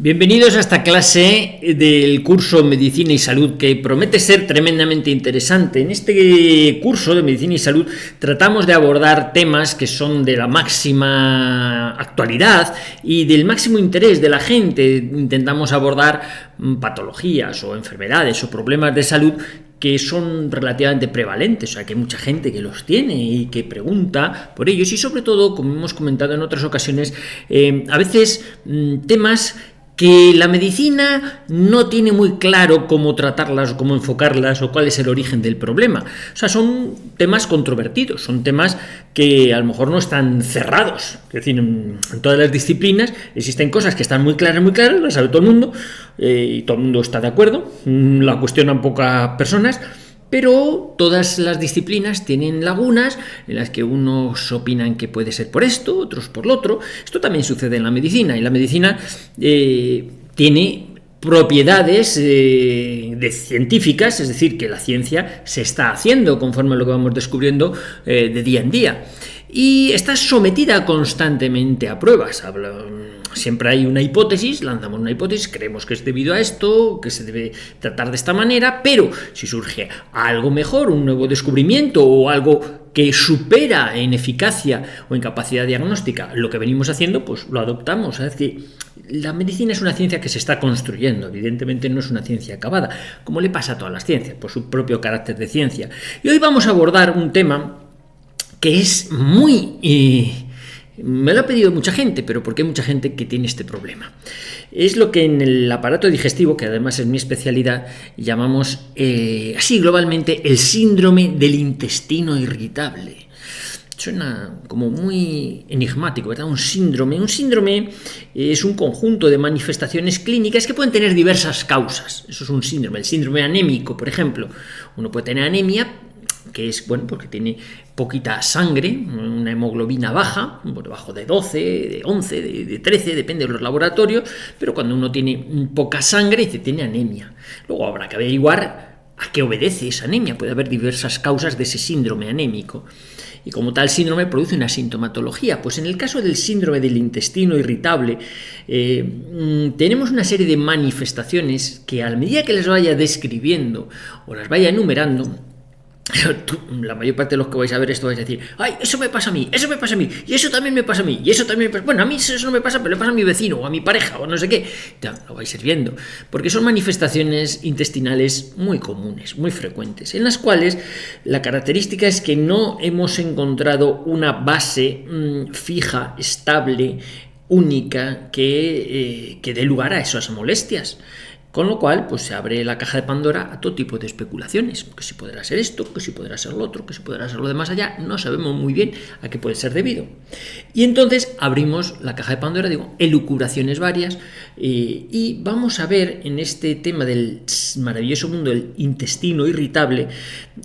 Bienvenidos a esta clase del curso Medicina y Salud, que promete ser tremendamente interesante. En este curso de Medicina y Salud tratamos de abordar temas que son de la máxima actualidad y del máximo interés de la gente. Intentamos abordar patologías o enfermedades o problemas de salud que son relativamente prevalentes, o sea que hay mucha gente que los tiene y que pregunta por ellos y sobre todo, como hemos comentado en otras ocasiones, a veces temas que la medicina no tiene muy claro cómo tratarlas o cómo enfocarlas o cuál es el origen del problema. O sea, son temas controvertidos, son temas que a lo mejor no están cerrados. Es decir, en todas las disciplinas existen cosas que están muy claras, las sabe todo el mundo y todo el mundo está de acuerdo, la cuestionan pocas personas. Pero todas las disciplinas tienen lagunas en las que unos opinan que puede ser por esto, otros por lo otro. Esto también sucede en la medicina, y la medicina tiene propiedades científicas, es decir, que la ciencia se está haciendo conforme a lo que vamos descubriendo de día en día. Y está sometida constantemente a pruebas. Siempre hay una hipótesis, lanzamos una hipótesis, creemos que es debido a esto, que se debe tratar de esta manera, pero si surge algo mejor, un nuevo descubrimiento o algo que supera en eficacia o en capacidad diagnóstica lo que venimos haciendo, pues lo adoptamos. Es decir, la medicina es una ciencia que se está construyendo, evidentemente no es una ciencia acabada, como le pasa a todas las ciencias, por su propio carácter de ciencia. Y hoy vamos a abordar un tema que es muy... me lo ha pedido mucha gente, pero porque hay mucha gente que tiene este problema. Es lo que en el aparato digestivo, que además es mi especialidad, llamamos así globalmente el síndrome del intestino irritable. Suena como muy enigmático, ¿verdad? Un síndrome es un conjunto de manifestaciones clínicas que pueden tener diversas causas. Eso es un síndrome. El síndrome anémico, por ejemplo. Uno puede tener anemia, que es, bueno, porque tiene poquita sangre, una hemoglobina baja, por debajo de 12, de 11, de 13, depende de los laboratorios, pero cuando uno tiene poca sangre, tiene anemia. Luego habrá que averiguar a qué obedece esa anemia. Puede haber diversas causas de ese síndrome anémico. Y como tal síndrome produce una sintomatología. Pues en el caso del síndrome del intestino irritable, tenemos una serie de manifestaciones que a medida que las vaya describiendo o las vaya enumerando, la mayor parte de los que vais a ver esto vais a decir: ¡ay, eso me pasa a mí! Y eso también me pasa a mí, y eso también me pasa. Bueno, a mí eso no me pasa, pero le pasa a mi vecino, o a mi pareja, o no sé qué. Ya, lo vais a ir viendo, porque son manifestaciones intestinales muy comunes, muy frecuentes, en las cuales la característica es que no hemos encontrado una base fija, estable, única, que dé lugar a esas molestias. Con lo cual, pues se abre la caja de Pandora a todo tipo de especulaciones, que si podrá ser esto, que si podrá ser lo otro, que si podrá ser lo de más allá, no sabemos muy bien a qué puede ser debido. Y entonces abrimos la caja de Pandora, elucubraciones varias, y vamos a ver en este tema del maravilloso mundo del intestino irritable,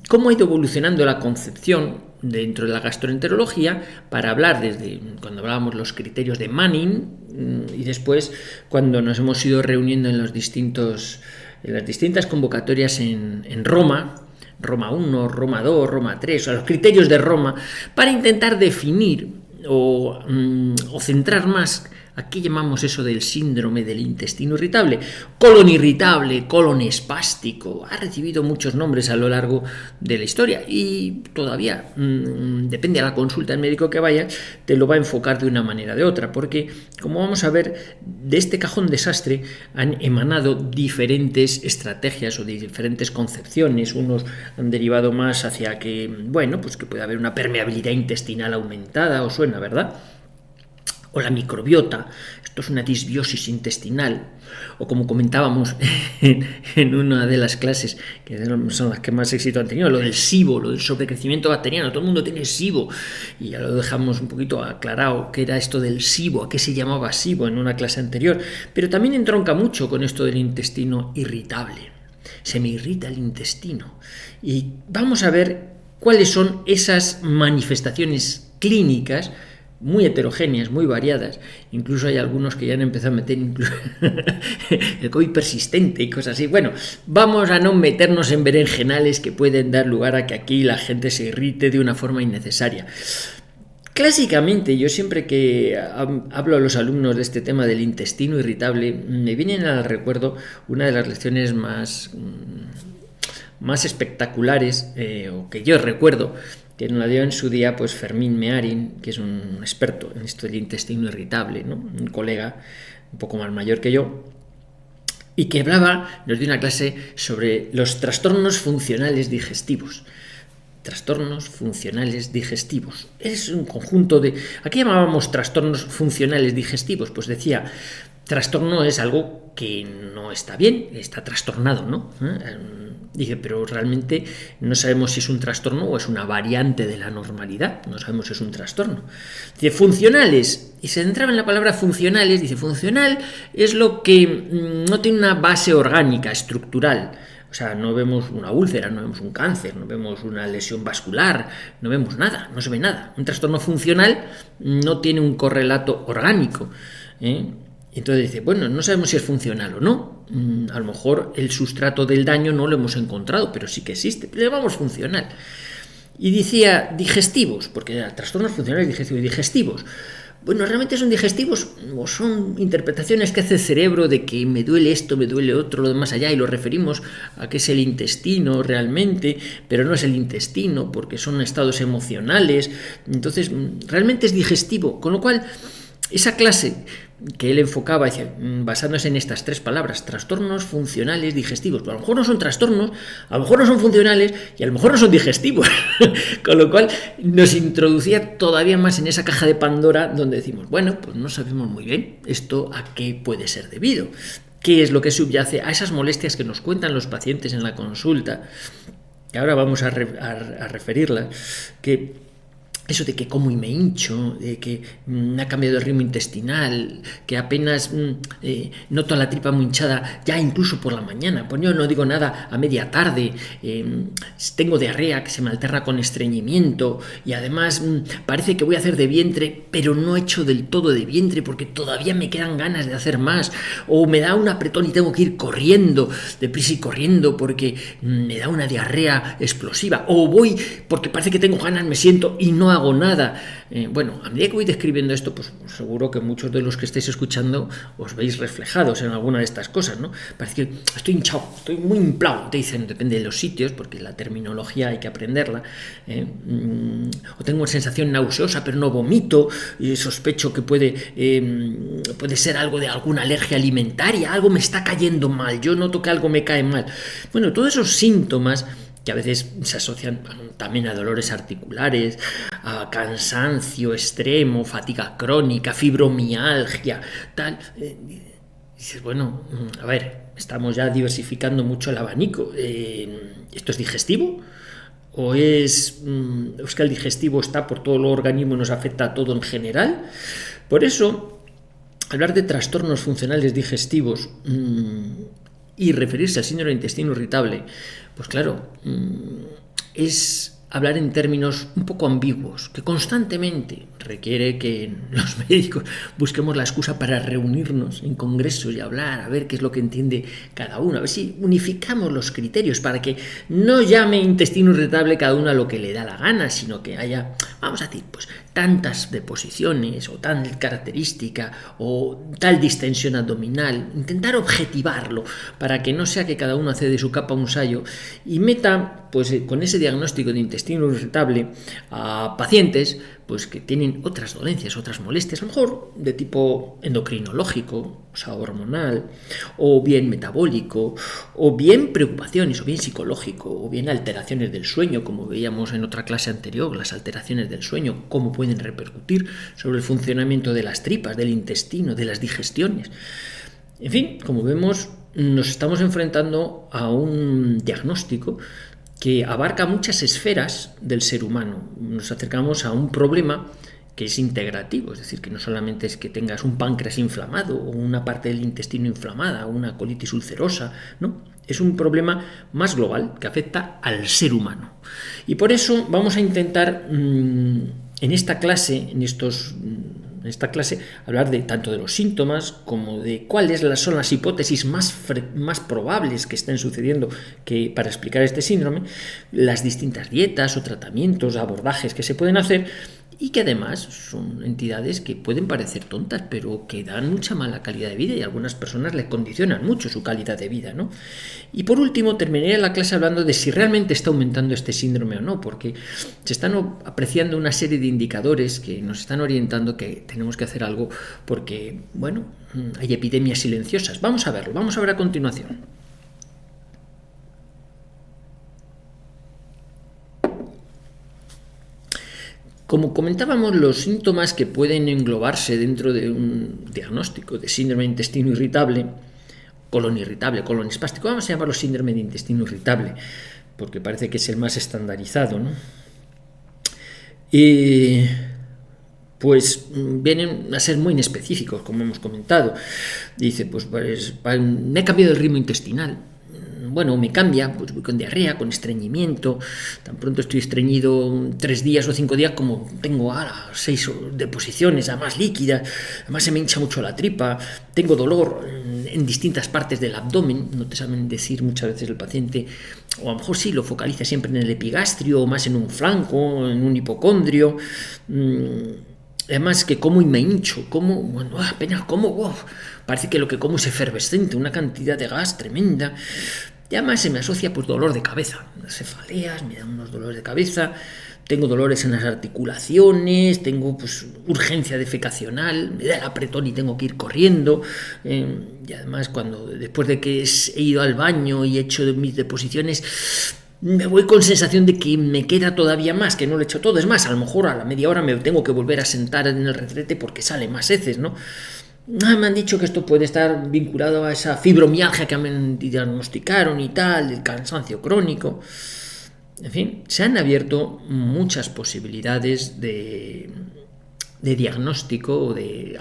cómo ha ido evolucionando la concepción dentro de la gastroenterología, para hablar desde cuando hablábamos los criterios de Manning y después cuando nos hemos ido reuniendo en las distintas convocatorias en Roma 1, Roma 2, Roma 3, o sea, los criterios de Roma, para intentar definir o centrar más a qué llamamos eso del síndrome del intestino irritable. Colon irritable, colon espástico, ha recibido muchos nombres a lo largo de la historia y todavía, depende de la consulta del médico que vaya, te lo va a enfocar de una manera o de otra, porque como vamos a ver, de este cajón desastre han emanado diferentes estrategias o diferentes concepciones. Unos han derivado más hacia que, bueno, pues que puede haber una permeabilidad intestinal aumentada, os suena, ¿verdad? O la microbiota, esto es una disbiosis intestinal, o como comentábamos en una de las clases, que son las que más éxito han tenido, lo del SIBO, lo del sobrecrecimiento bacteriano. Todo el mundo tiene SIBO, y ya lo dejamos un poquito aclarado qué era esto del SIBO, a qué se llamaba SIBO en una clase anterior, pero también entronca mucho con esto del intestino irritable. Se me irrita el intestino, y vamos a ver cuáles son esas manifestaciones clínicas muy heterogéneas, muy variadas. Incluso hay algunos que ya han empezado a meter el COVID persistente y cosas así. Bueno, vamos a no meternos en berenjenales que pueden dar lugar a que aquí la gente se irrite de una forma innecesaria. Clásicamente, yo siempre que hablo a los alumnos de este tema del intestino irritable, me vienen al recuerdo una de las lecciones más espectaculares, o que yo recuerdo, que nos la dio en su día pues Fermín Mearin, que es un experto en esto del intestino irritable, ¿no? Un colega un poco más mayor que yo, y que nos dio una clase sobre los trastornos funcionales digestivos. Trastornos funcionales digestivos. Es un conjunto de... ¿A qué llamábamos trastornos funcionales digestivos? Pues decía, trastorno es algo que no está bien, está trastornado, ¿no? Dije, pero realmente no sabemos si es un trastorno o es una variante de la normalidad, no sabemos si es un trastorno. Dice, funcionales, y se centraba en la palabra funcionales, dice, funcional es lo que no tiene una base orgánica, estructural. O sea, no vemos una úlcera, no vemos un cáncer, no vemos una lesión vascular, no vemos nada, no se ve nada. Un trastorno funcional no tiene un correlato orgánico, ¿eh? Entonces dice, bueno, no sabemos si es funcional o no. A lo mejor el sustrato del daño no lo hemos encontrado, pero sí que existe. Le llamamos funcional. Y decía digestivos, porque eran trastornos funcionales digestivos. Bueno, ¿realmente son digestivos o son interpretaciones que hace el cerebro de que me duele esto, me duele otro, lo demás allá, y lo referimos a que es el intestino realmente, pero no es el intestino porque son estados emocionales? Entonces, realmente es digestivo, con lo cual esa clase que él enfocaba basándose en estas tres palabras, trastornos funcionales digestivos, pero a lo mejor no son trastornos, a lo mejor no son funcionales y a lo mejor no son digestivos, con lo cual nos introducía todavía más en esa caja de Pandora donde decimos, bueno, pues no sabemos muy bien esto a qué puede ser debido, qué es lo que subyace a esas molestias que nos cuentan los pacientes en la consulta, que ahora vamos a referirlas, que eso de que como y me hincho, de que me ha cambiado el ritmo intestinal, que apenas noto la tripa muy hinchada ya incluso por la mañana, pues yo no digo nada a media tarde, tengo diarrea que se me alterna con estreñimiento y además parece que voy a hacer de vientre, pero no he hecho del todo de vientre porque todavía me quedan ganas de hacer más, o me da un apretón y tengo que ir corriendo, deprisa y corriendo porque me da una diarrea explosiva, o voy porque parece que tengo ganas, me siento y no hago nada. Bueno, a medida que voy describiendo esto, pues seguro que muchos de los que estáis escuchando os veis reflejados en alguna de estas cosas, ¿no? Parece que estoy hinchado, estoy muy inflado, te dicen, depende de los sitios, porque la terminología hay que aprenderla, o tengo una sensación nauseosa, pero no vomito, y sospecho que puede ser algo de alguna alergia alimentaria, algo me está cayendo mal, yo noto que algo me cae mal. Bueno, todos esos síntomas que a veces se asocian también a dolores articulares, a cansancio extremo, fatiga crónica, fibromialgia, tal. Dices, bueno, a ver, estamos ya diversificando mucho el abanico. ¿Esto es digestivo? ¿O es que el digestivo está por todo el organismo y nos afecta a todo en general? Por eso, hablar de trastornos funcionales digestivos y referirse al síndrome de intestino irritable, pues claro, es hablar en términos un poco ambiguos, que constantemente requiere que los médicos busquemos la excusa para reunirnos en congresos y hablar, a ver qué es lo que entiende cada uno, a ver si unificamos los criterios para que no llame intestino irritable cada uno a lo que le da la gana, sino que haya, vamos a decir, pues tantas deposiciones o tal característica o tal distensión abdominal, intentar objetivarlo para que no sea que cada uno hace de su capa un sayo y meta pues con ese diagnóstico de intestino irritable a pacientes pues que tienen otras dolencias, otras molestias, a lo mejor de tipo endocrinológico, o sea, hormonal, o bien metabólico, o bien preocupaciones, o bien psicológico, o bien alteraciones del sueño, como veíamos en otra clase anterior, las alteraciones del sueño, cómo pueden repercutir sobre el funcionamiento de las tripas, del intestino, de las digestiones. En fin, como vemos, nos estamos enfrentando a un diagnóstico que abarca muchas esferas del ser humano. Nos acercamos a un problema que es integrativo, es decir, que no solamente es que tengas un páncreas inflamado o una parte del intestino inflamada o una colitis ulcerosa, no, es un problema más global que afecta al ser humano. Y por eso vamos a intentar en esta clase, hablar de tanto de los síntomas como de cuáles son las hipótesis más probables que estén sucediendo para explicar este síndrome, las distintas dietas o tratamientos, abordajes que se pueden hacer y que además son entidades que pueden parecer tontas, pero que dan mucha mala calidad de vida y a algunas personas les condicionan mucho su calidad de vida, ¿no? Y por último, terminaría la clase hablando de si realmente está aumentando este síndrome o no, porque se están apreciando una serie de indicadores que nos están orientando que tenemos que hacer algo porque, bueno, hay epidemias silenciosas. Vamos a verlo, vamos a ver a continuación. Como comentábamos, los síntomas que pueden englobarse dentro de un diagnóstico de síndrome de intestino irritable, colon espástico, vamos a llamarlo síndrome de intestino irritable, porque parece que es el más estandarizado, ¿no? Pues vienen a ser muy inespecíficos, como hemos comentado. Dice, pues me he cambiado el ritmo intestinal. Bueno, me cambia, pues voy con diarrea, con estreñimiento, tan pronto estoy estreñido 3 días o 5 días como tengo ahora 6 deposiciones, además líquidas, además se me hincha mucho la tripa, tengo dolor en distintas partes del abdomen, no te saben decir muchas veces el paciente, o a lo mejor sí lo focaliza siempre en el epigastrio, o más en un flanco, en un hipocondrio. Además que como y me hincho, como, bueno, apenas como, wow, parece que lo que como es efervescente, una cantidad de gas tremenda. Y además se me asocia pues dolor de cabeza, cefaleas, me dan unos dolores de cabeza, tengo dolores en las articulaciones, tengo pues urgencia defecacional, me da el apretón y tengo que ir corriendo. Y además después de que he ido al baño y he hecho mis deposiciones, me voy con sensación de que me queda todavía más, que no lo he hecho todo. Es más, a lo mejor a la media hora me tengo que volver a sentar en el retrete porque sale más heces, ¿no? Me han dicho que esto puede estar vinculado a esa fibromialgia que me diagnosticaron y tal, el cansancio crónico. En fin, se han abierto muchas posibilidades de diagnóstico, de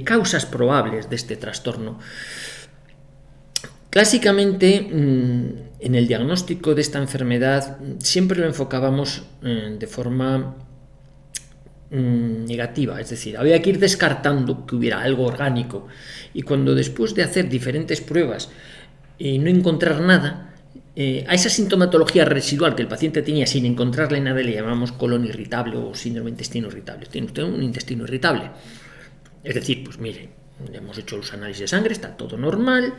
causas probables de este trastorno. Clásicamente, en el diagnóstico de esta enfermedad siempre lo enfocábamos de forma negativa, es decir, había que ir descartando que hubiera algo orgánico, y cuando después de hacer diferentes pruebas y no encontrar nada, a esa sintomatología residual que el paciente tenía sin encontrarle nada le llamamos colon irritable o síndrome de intestino irritable. Tiene usted un intestino irritable, es decir, pues mire, hemos hecho los análisis de sangre, está todo normal,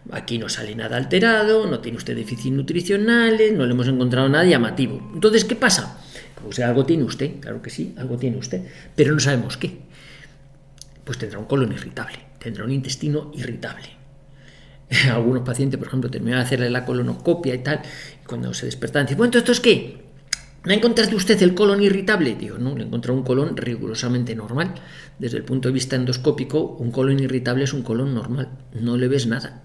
aquí no sale nada alterado, no tiene usted déficits nutricionales, no le hemos encontrado nada llamativo. Entonces, ¿qué pasa? Pues algo tiene usted, claro que sí, algo tiene usted, pero no sabemos qué. Pues tendrá un colon irritable, tendrá un intestino irritable. Algunos pacientes, por ejemplo, terminan de hacerle la colonoscopia y tal, y cuando se despertan, dicen, bueno, ¿esto es qué? ¿No ha encontrado usted el colon irritable? Digo, no, le he encontrado un colon rigurosamente normal. Desde el punto de vista endoscópico, un colon irritable es un colon normal, no le ves nada.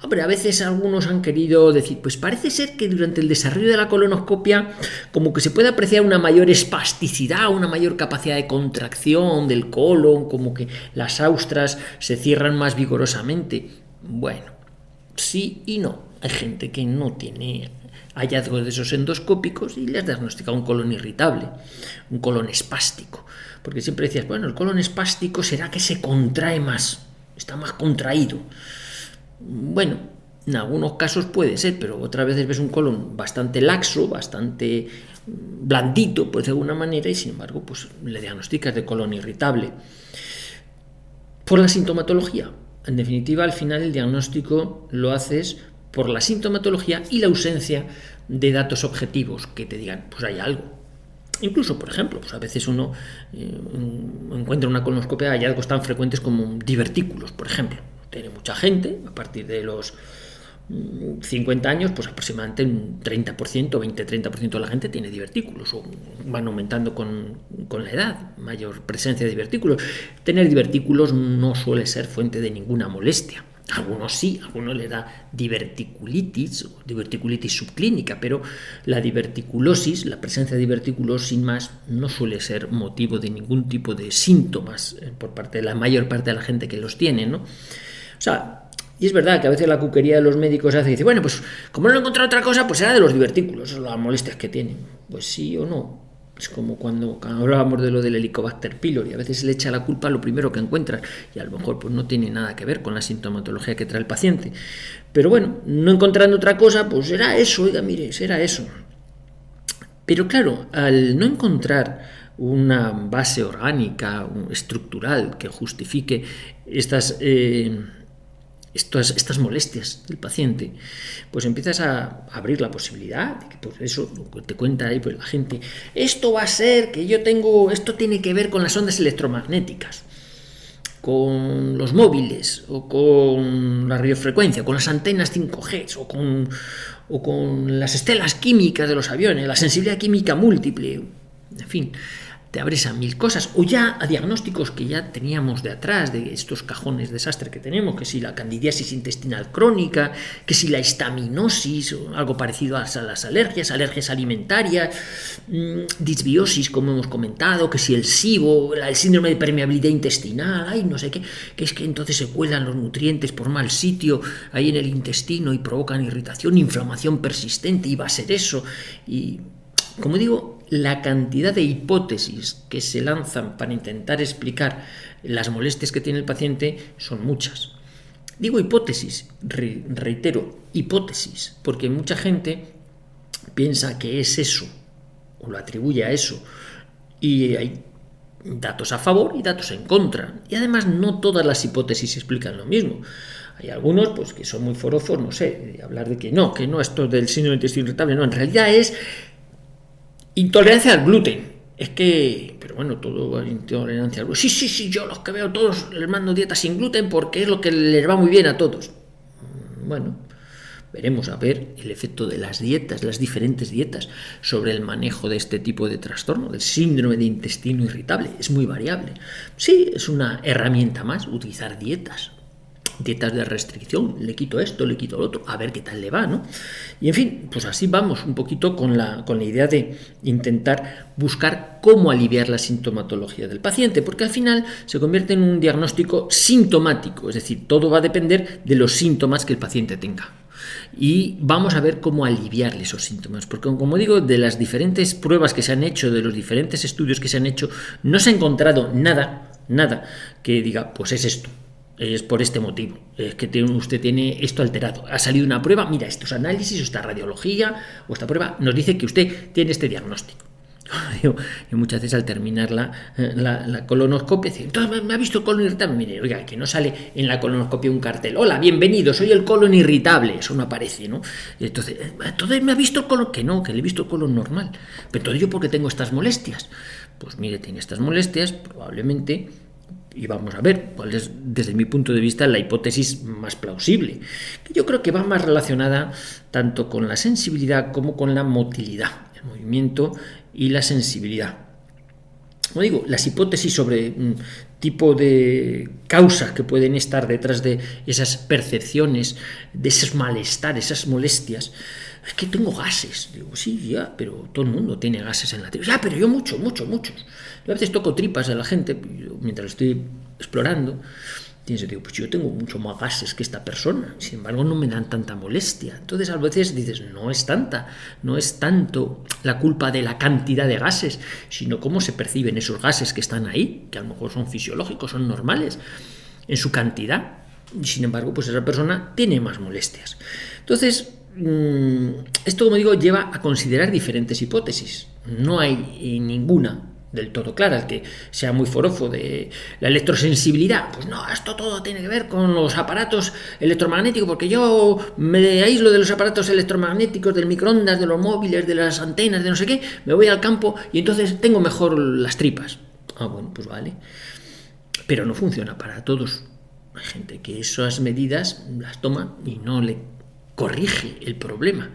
Hombre, a veces algunos han querido decir, pues parece ser que durante el desarrollo de la colonoscopia como que se puede apreciar una mayor espasticidad, una mayor capacidad de contracción del colon, como que las austras se cierran más vigorosamente. Bueno, sí y no. Hay gente que no tiene hallazgos de esos endoscópicos y les diagnostica un colon irritable, un colon espástico. Porque siempre decías, bueno, el colon espástico será que se contrae más, está más contraído. Bueno, en algunos casos puede ser, pero otras veces ves un colon bastante laxo, bastante blandito, pues de alguna manera, y sin embargo, pues le diagnosticas de colon irritable. Por la sintomatología. En definitiva, al final el diagnóstico lo haces por la sintomatología y la ausencia de datos objetivos que te digan, pues hay algo. Incluso, por ejemplo, pues a veces uno encuentra una colonoscopia de hallazgos tan frecuentes como divertículos, por ejemplo. Tiene mucha gente, a partir de los 50 años, pues aproximadamente un 30%, 20-30% de la gente tiene divertículos, o van aumentando con la edad, mayor presencia de divertículos. Tener divertículos no suele ser fuente de ninguna molestia. Algunos sí, a algunos le da diverticulitis o diverticulitis subclínica, pero la diverticulosis, la presencia de divertículos sin más, no suele ser motivo de ningún tipo de síntomas por parte de la mayor parte de la gente que los tiene, ¿no? O sea, y es verdad que a veces la cuquería de los médicos hace y dice, bueno, pues como no he encontrado otra cosa, pues será de los divertículos, las molestias que tienen. Pues sí o no. Es como cuando hablábamos de lo del Helicobacter pylori, a veces se le echa la culpa a lo primero que encuentras y a lo mejor pues no tiene nada que ver con la sintomatología que trae el paciente. Pero bueno, no encontrando otra cosa, pues será eso, oiga, mire, será eso. Pero claro, al no encontrar una base orgánica, estructural, que justifique estas molestias del paciente, pues empiezas a abrir la posibilidad de que, por eso te cuenta ahí pues la gente, esto va a ser que esto tiene que ver con las ondas electromagnéticas, con los móviles, o con la radiofrecuencia, con las antenas 5G, o con las estelas químicas de los aviones, la sensibilidad química múltiple, en fin, te abres a mil cosas, o ya a diagnósticos que ya teníamos de atrás, de estos cajones de desastre que tenemos, que si la candidiasis intestinal crónica, que si la histaminosis, o algo parecido a las alergias alimentarias, disbiosis, como hemos comentado, que si el SIBO, el síndrome de permeabilidad intestinal, no sé qué, que es que entonces se cuelan los nutrientes por mal sitio ahí en el intestino y provocan irritación, inflamación persistente, y va a ser eso, y como digo, la cantidad de hipótesis que se lanzan para intentar explicar las molestias que tiene el paciente son muchas. Digo hipótesis, reitero, hipótesis, porque mucha gente piensa que es eso, o lo atribuye a eso, y hay datos a favor y datos en contra. Y además no todas las hipótesis explican lo mismo. Hay algunos pues que son muy forofos, no sé, hablar de que no, esto del síndrome del intestino irritable, no, en realidad es intolerancia al gluten. Es que, pero bueno, todo es intolerancia al gluten. Sí, yo los que veo todos les mando dieta sin gluten porque es lo que les va muy bien a todos. Bueno, veremos a ver el efecto de las dietas, las diferentes dietas, sobre el manejo de este tipo de trastorno, del síndrome de intestino irritable. Es muy variable. Sí, es una herramienta más, utilizar dietas de restricción, le quito esto, le quito lo otro, a ver qué tal le va, ¿no? Y en fin, pues así vamos un poquito con la idea de intentar buscar cómo aliviar la sintomatología del paciente, porque al final se convierte en un diagnóstico sintomático, es decir, todo va a depender de los síntomas que el paciente tenga. Y vamos a ver cómo aliviarle esos síntomas, porque como digo, de las diferentes pruebas que se han hecho, de los diferentes estudios que se han hecho, no se ha encontrado nada que diga, pues es esto. Es por este motivo, es que usted tiene esto alterado. Ha salido una prueba, mira, estos análisis, o esta radiología, o esta prueba nos dice que usted tiene este diagnóstico. Yo muchas veces al terminar la colonoscopia, entonces me ha visto el colon irritable. Mire, oiga, que no sale en la colonoscopia un cartel, hola, bienvenido, soy el colon irritable, eso no aparece, ¿no? Entonces me ha visto el colon, que no, que le he visto el colon normal. Pero entonces yo, ¿por qué tengo estas molestias? Pues mire, tiene estas molestias, probablemente. Y vamos a ver cuál es, desde mi punto de vista, la hipótesis más plausible, que yo creo que va más relacionada tanto con la sensibilidad como con la motilidad, el movimiento y la sensibilidad. Como digo, las hipótesis sobre un tipo de causas que pueden estar detrás de esas percepciones, de esos malestares, esas molestias. Es que tengo gases. Digo, sí, ya, pero todo el mundo tiene gases en la tripa. Ya, pero yo muchos. Yo a veces toco tripas a la gente, mientras estoy explorando, digo, pues yo tengo mucho más gases que esta persona, sin embargo no me dan tanta molestia. Entonces a veces dices, no es tanto la culpa de la cantidad de gases, sino cómo se perciben esos gases que están ahí, que a lo mejor son fisiológicos, son normales, en su cantidad, y sin embargo pues esa persona tiene más molestias. Entonces, esto, como digo, lleva a considerar diferentes hipótesis. No hay ninguna del todo clara. El que sea muy forofo de la electrosensibilidad, pues no, esto todo tiene que ver con los aparatos electromagnéticos, porque yo me aíslo de los aparatos electromagnéticos, del microondas, de los móviles, de las antenas, de no sé qué, me voy al campo y entonces tengo mejor las tripas. Bueno, pues vale. Pero no funciona para todos. Hay gente que esas medidas las toma y no le corrige el problema,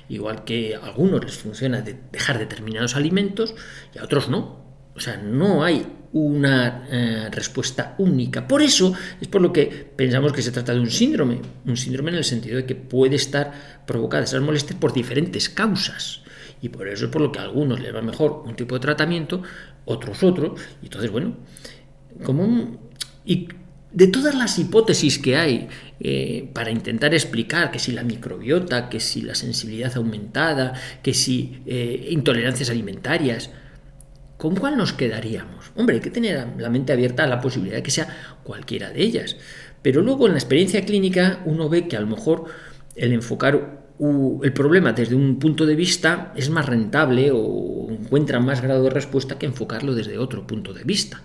igual que a algunos les funciona dejar determinados alimentos y a otros no. O sea, no hay una respuesta única. Por eso es por lo que pensamos que se trata de un síndrome en el sentido de que puede estar provocada esas molestias por diferentes causas, y por eso es por lo que a algunos les va mejor un tipo de tratamiento, otros otro, y entonces bueno, y de todas las hipótesis que hay para intentar explicar que si la microbiota, que si la sensibilidad aumentada, que si intolerancias alimentarias, ¿con cuál nos quedaríamos? Hombre, hay que tener la mente abierta a la posibilidad de que sea cualquiera de ellas. Pero luego en la experiencia clínica uno ve que a lo mejor el enfocar el problema desde un punto de vista es más rentable o encuentra más grado de respuesta que enfocarlo desde otro punto de vista.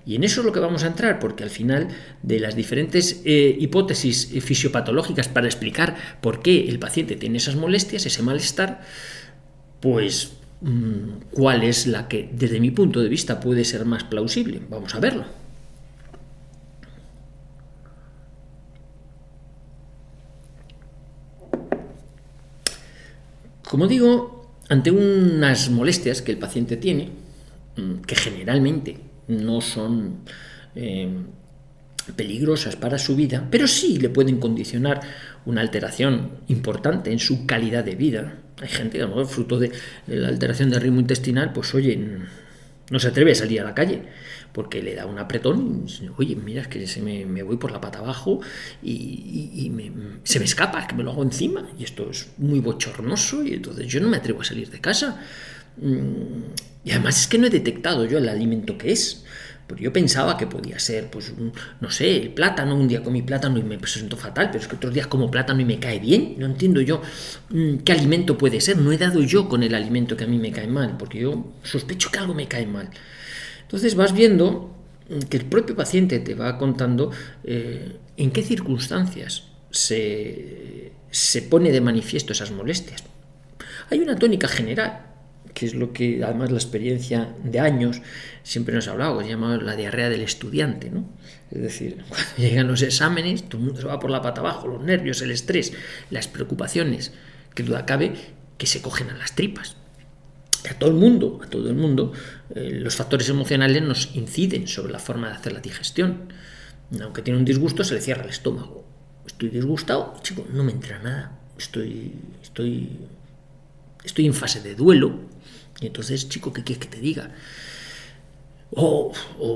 Y en eso es lo que vamos a entrar, porque al final de las diferentes hipótesis fisiopatológicas para explicar por qué el paciente tiene esas molestias, ese malestar, pues cuál es la que desde mi punto de vista puede ser más plausible. Vamos a verlo. Como digo, ante unas molestias que el paciente tiene, que generalmente no son peligrosas para su vida, pero sí le pueden condicionar una alteración importante en su calidad de vida. Hay gente que a lo mejor fruto de la alteración del ritmo intestinal, pues oye, no se atreve a salir a la calle porque le da un apretón, oye, mira, es que me voy por la pata abajo y se me escapa, es que me lo hago encima y esto es muy bochornoso y entonces yo no me atrevo a salir de casa. Y además es que no he detectado yo el alimento que es. Porque yo pensaba que podía ser, pues, no sé, el plátano. Un día comí plátano y me presentó fatal, pero es que otros días como plátano y me cae bien. No entiendo yo qué alimento puede ser. No he dado yo con el alimento que a mí me cae mal, porque yo sospecho que algo me cae mal. Entonces vas viendo que el propio paciente te va contando en qué circunstancias se pone de manifiesto esas molestias. Hay una tónica general, que es lo que además la experiencia de años siempre nos ha hablado, que se llama la diarrea del estudiante, ¿no? Es decir, cuando llegan los exámenes, todo el mundo se va por la pata abajo, los nervios, el estrés, las preocupaciones, que duda cabe que se cogen a las tripas. A todo el mundo, los factores emocionales nos inciden sobre la forma de hacer la digestión. Aunque tiene un disgusto, se le cierra el estómago. Estoy disgustado, chico, no me entra nada. Estoy en fase de duelo. Y entonces, chico, ¿qué quieres que te diga? O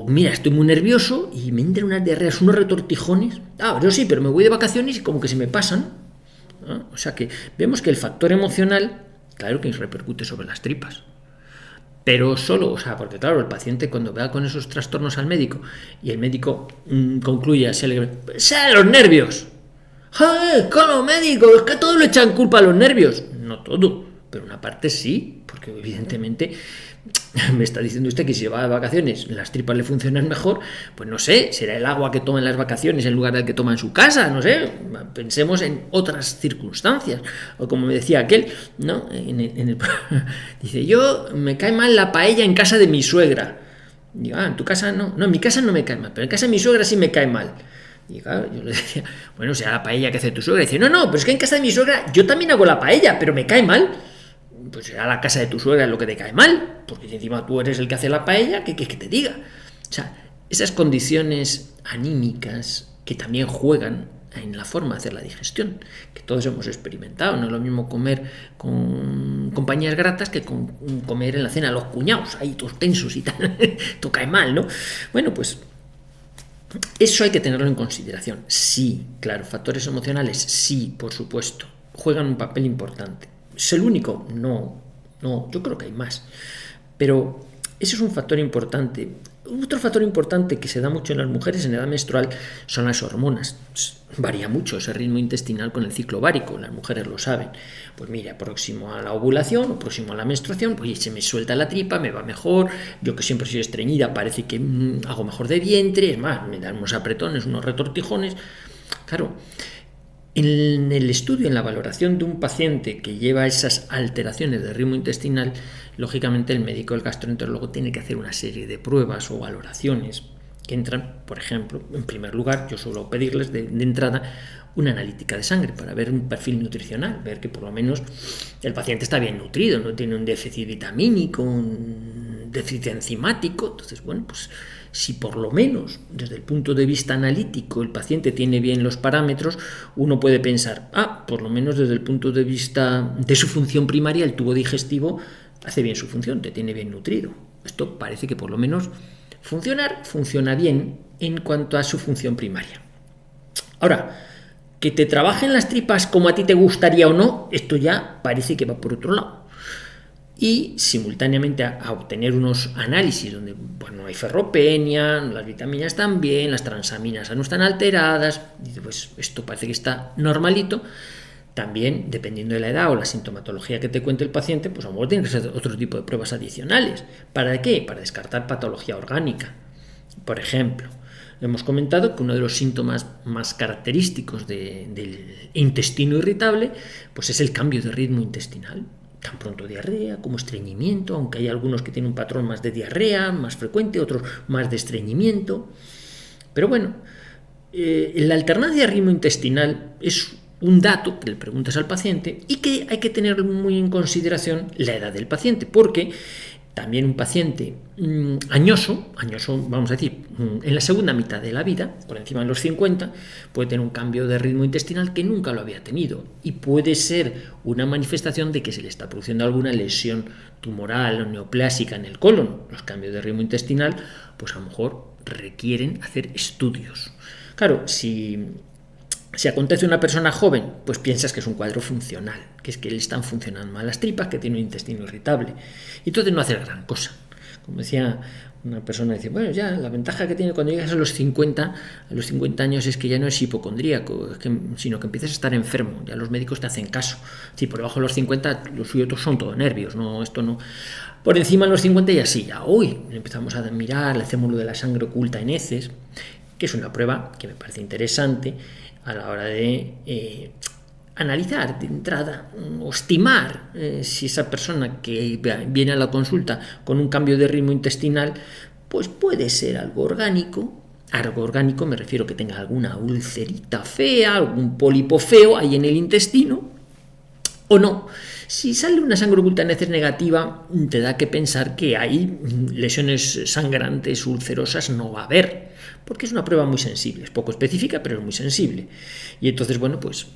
mira, estoy muy nervioso y me entran unas diarreas, unos retortijones. Yo sí, pero me voy de vacaciones y como que se me pasan. ¿No? O sea que vemos que el factor emocional, claro que repercute sobre las tripas. Pero solo, porque claro, el paciente cuando va con esos trastornos al médico y el médico concluye, ¡sale los nervios! ¡Ay, con los médicos! Es que todo le echan culpa a los nervios. No todo, pero una parte sí, porque evidentemente me está diciendo usted que si va de vacaciones las tripas le funcionan mejor, pues no sé, será el agua que toma en las vacaciones en lugar del que toma en su casa, no sé, pensemos en otras circunstancias, o como me decía aquel, ¿no? Dice, yo me cae mal la paella en casa de mi suegra. Digo, en tu casa no, en mi casa no me cae mal, pero en casa de mi suegra sí me cae mal. Y claro, yo le decía, bueno, será la paella que hace tu suegra. Y dice, no, pero es que en casa de mi suegra yo también hago la paella, pero me cae mal. Pues será la casa de tu suegra lo que te cae mal, porque si encima tú eres el que hace la paella, ¿qué quieres que te diga? O sea, esas condiciones anímicas que también juegan en la forma de hacer la digestión, que todos hemos experimentado. No es lo mismo comer con compañías gratas que comer en la cena los cuñados, ahí todos tensos y tal, todo cae mal, ¿no? Bueno, pues eso hay que tenerlo en consideración. Sí, claro, factores emocionales, sí, por supuesto, juegan un papel importante. ¿Es el único? No, yo creo que hay más. Pero ese es un factor importante. Otro factor importante que se da mucho en las mujeres en edad menstrual son las hormonas. Varía mucho ese ritmo intestinal con el ciclo ovárico, las mujeres lo saben. Pues mira, próximo a la ovulación o próximo a la menstruación, pues se me suelta la tripa, me va mejor, yo que siempre soy estreñida, parece que hago mejor de vientre, es más, me dan unos apretones, unos retortijones. Claro, en el estudio, en la valoración de un paciente que lleva esas alteraciones de ritmo intestinal, lógicamente el médico, el gastroenterólogo, tiene que hacer una serie de pruebas o valoraciones que entran, por ejemplo, en primer lugar, yo suelo pedirles de entrada una analítica de sangre para ver un perfil nutricional, ver que por lo menos el paciente está bien nutrido, no tiene un déficit vitamínico, un déficit enzimático. Entonces, bueno, pues si por lo menos desde el punto de vista analítico el paciente tiene bien los parámetros, uno puede pensar, por lo menos desde el punto de vista de su función primaria, el tubo digestivo hace bien su función, te tiene bien nutrido. Esto parece que por lo menos funciona bien en cuanto a su función primaria. Ahora, que te trabajen las tripas como a ti te gustaría o no, esto ya parece que va por otro lado. Y simultáneamente a obtener unos análisis donde no hay ferropenia, las vitaminas están bien, las transaminas no están alteradas, pues esto parece que está normalito, También, dependiendo de la edad o la sintomatología que te cuente el paciente, pues a lo mejor tiene que ser otro tipo de pruebas adicionales. ¿Para qué? Para descartar patología orgánica. Por ejemplo, hemos comentado que uno de los síntomas más característicos del intestino irritable pues es el cambio de ritmo intestinal. Tan pronto diarrea como estreñimiento, aunque hay algunos que tienen un patrón más de diarrea, más frecuente, otros más de estreñimiento. Pero bueno, la alternancia de ritmo intestinal es un dato que le preguntas al paciente y que hay que tener muy en consideración la edad del paciente, porque también un paciente añoso, vamos a decir, en la segunda mitad de la vida, por encima de los 50, puede tener un cambio de ritmo intestinal que nunca lo había tenido y puede ser una manifestación de que se le está produciendo alguna lesión tumoral o neoplásica en el colon. Los cambios de ritmo intestinal, pues a lo mejor requieren hacer estudios. Claro, si acontece a una persona joven, pues piensas que es un cuadro funcional, que es que le están funcionando mal las tripas, que tiene un intestino irritable. Y entonces no hace gran cosa. Como decía una persona, dice, bueno, ya la ventaja que tiene cuando llegas a los 50 años es que ya no es hipocondríaco, sino que empiezas a estar enfermo, ya los médicos te hacen caso. Si por debajo de los 50, los suyos son todo nervios, no, esto no. Por encima de los 50 ya sí, ya hoy empezamos a mirar, le hacemos lo de la sangre oculta en heces, que es una prueba que me parece interesante a la hora de analizar de entrada o estimar si esa persona que viene a la consulta con un cambio de ritmo intestinal, pues puede ser algo orgánico. Algo orgánico me refiero que tenga alguna ulcerita fea, algún pólipo feo ahí en el intestino, o no. Si sale una sangre oculta en heces negativa, te da que pensar que hay lesiones sangrantes, ulcerosas, no va a haber, porque es una prueba muy sensible, es poco específica, pero es muy sensible. Y entonces, bueno, pues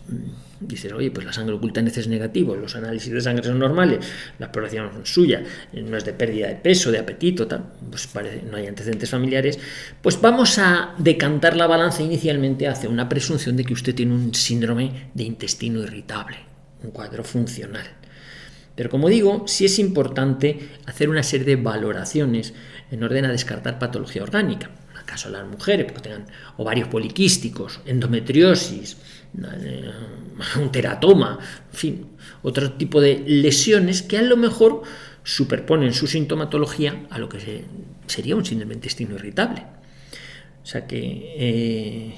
dices, oye, pues la sangre oculta en heces negativo, los análisis de sangre son normales, la exploración suya no es de pérdida de peso, de apetito, tal, pues no hay antecedentes familiares, pues vamos a decantar la balanza inicialmente hacia una presunción de que usted tiene un síndrome de intestino irritable, un cuadro funcional. Pero como digo, sí es importante hacer una serie de valoraciones en orden a descartar patología orgánica. En el caso de las mujeres, porque tengan ovarios poliquísticos, endometriosis, un teratoma, en fin, otro tipo de lesiones que a lo mejor superponen su sintomatología a lo que sería un síndrome de intestino irritable. O sea que,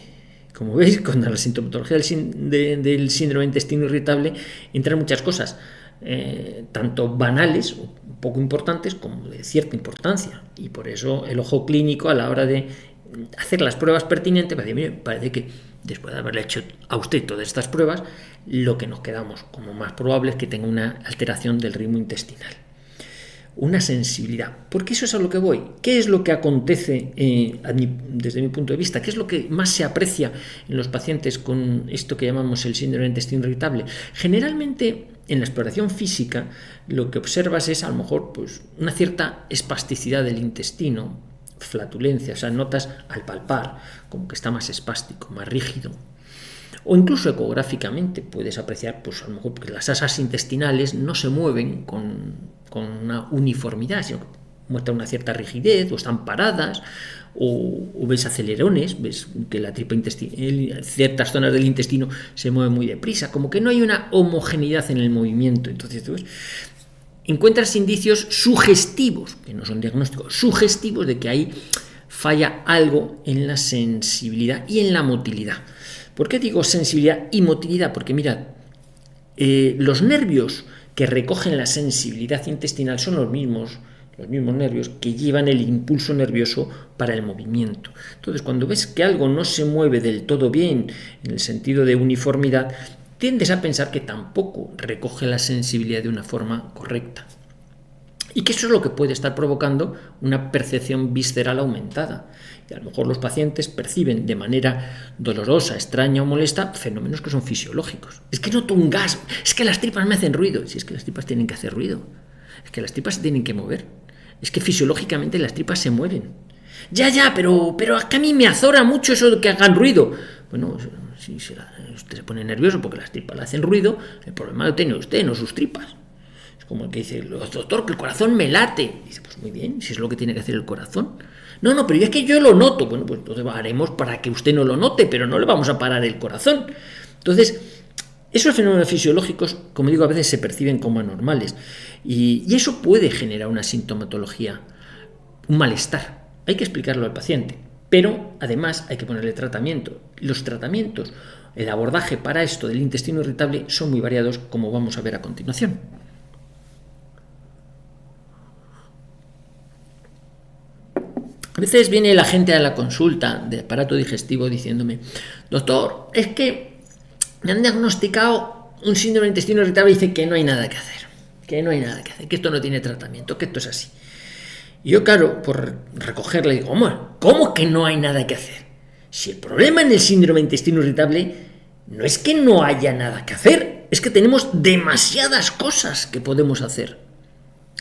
como veis, con la sintomatología del síndrome de intestino irritable entran muchas cosas. Tanto banales o poco importantes como de cierta importancia, y por eso el ojo clínico a la hora de hacer las pruebas pertinentes parece que después de haberle hecho a usted todas estas pruebas, lo que nos quedamos como más probable es que tenga una alteración del ritmo intestinal, una sensibilidad, porque eso es a lo que voy. ¿Qué es lo que acontece desde mi punto de vista? ¿Qué es lo que más se aprecia en los pacientes con esto que llamamos el síndrome de intestino irritable? Generalmente en la exploración física lo que observas es a lo mejor pues, una cierta espasticidad del intestino, flatulencia, o sea, notas al palpar como que está más espástico, más rígido. O incluso ecográficamente puedes apreciar, pues a lo mejor que las asas intestinales no se mueven con una uniformidad, sino que muestran una cierta rigidez, o están paradas, o ves acelerones, ves que la tripa intestinal, ciertas zonas del intestino se mueven muy deprisa, como que no hay una homogeneidad en el movimiento. Entonces tú ves, encuentras indicios sugestivos, que no son diagnósticos, sugestivos de que ahí falla algo en la sensibilidad y en la motilidad. ¿Por qué digo sensibilidad y motilidad? Porque mirad, los nervios que recogen la sensibilidad intestinal son los mismos nervios que llevan el impulso nervioso para el movimiento. Entonces, cuando ves que algo no se mueve del todo bien, en el sentido de uniformidad, tiendes a pensar que tampoco recoge la sensibilidad de una forma correcta. Y que eso es lo que puede estar provocando una percepción visceral aumentada. Y a lo mejor los pacientes perciben de manera dolorosa, extraña o molesta fenómenos que son fisiológicos. Es que noto un gas, es que las tripas me hacen ruido. Si es que las tripas tienen que hacer ruido, es que las tripas se tienen que mover. Es que fisiológicamente las tripas se mueven. Ya, pero a mí me azora mucho eso de que hagan ruido. Bueno, si usted se pone nervioso porque las tripas le hacen ruido, el problema lo tiene usted, no sus tripas. Es como el que dice, doctor, que el corazón me late. Dice, pues muy bien, si es lo que tiene que hacer el corazón. No, pero es que yo lo noto. Bueno, pues entonces haremos para que usted no lo note, pero no le vamos a parar el corazón. Entonces, Esos fenómenos fisiológicos, como digo, a veces se perciben como anormales y eso puede generar una sintomatología, un malestar. Hay que explicarlo al paciente, pero además hay que ponerle tratamiento. Los tratamientos, el abordaje para esto del intestino irritable son muy variados, como vamos a ver a continuación. A veces viene la gente a la consulta de aparato digestivo diciéndome: doctor, es que me han diagnosticado un síndrome de intestino irritable y dice que no hay nada que hacer, que esto no tiene tratamiento, que esto es así. Y yo, claro, por recogerle digo: ¿cómo que no hay nada que hacer? Si el problema en el síndrome de intestino irritable no es que no haya nada que hacer, es que tenemos demasiadas cosas que podemos hacer.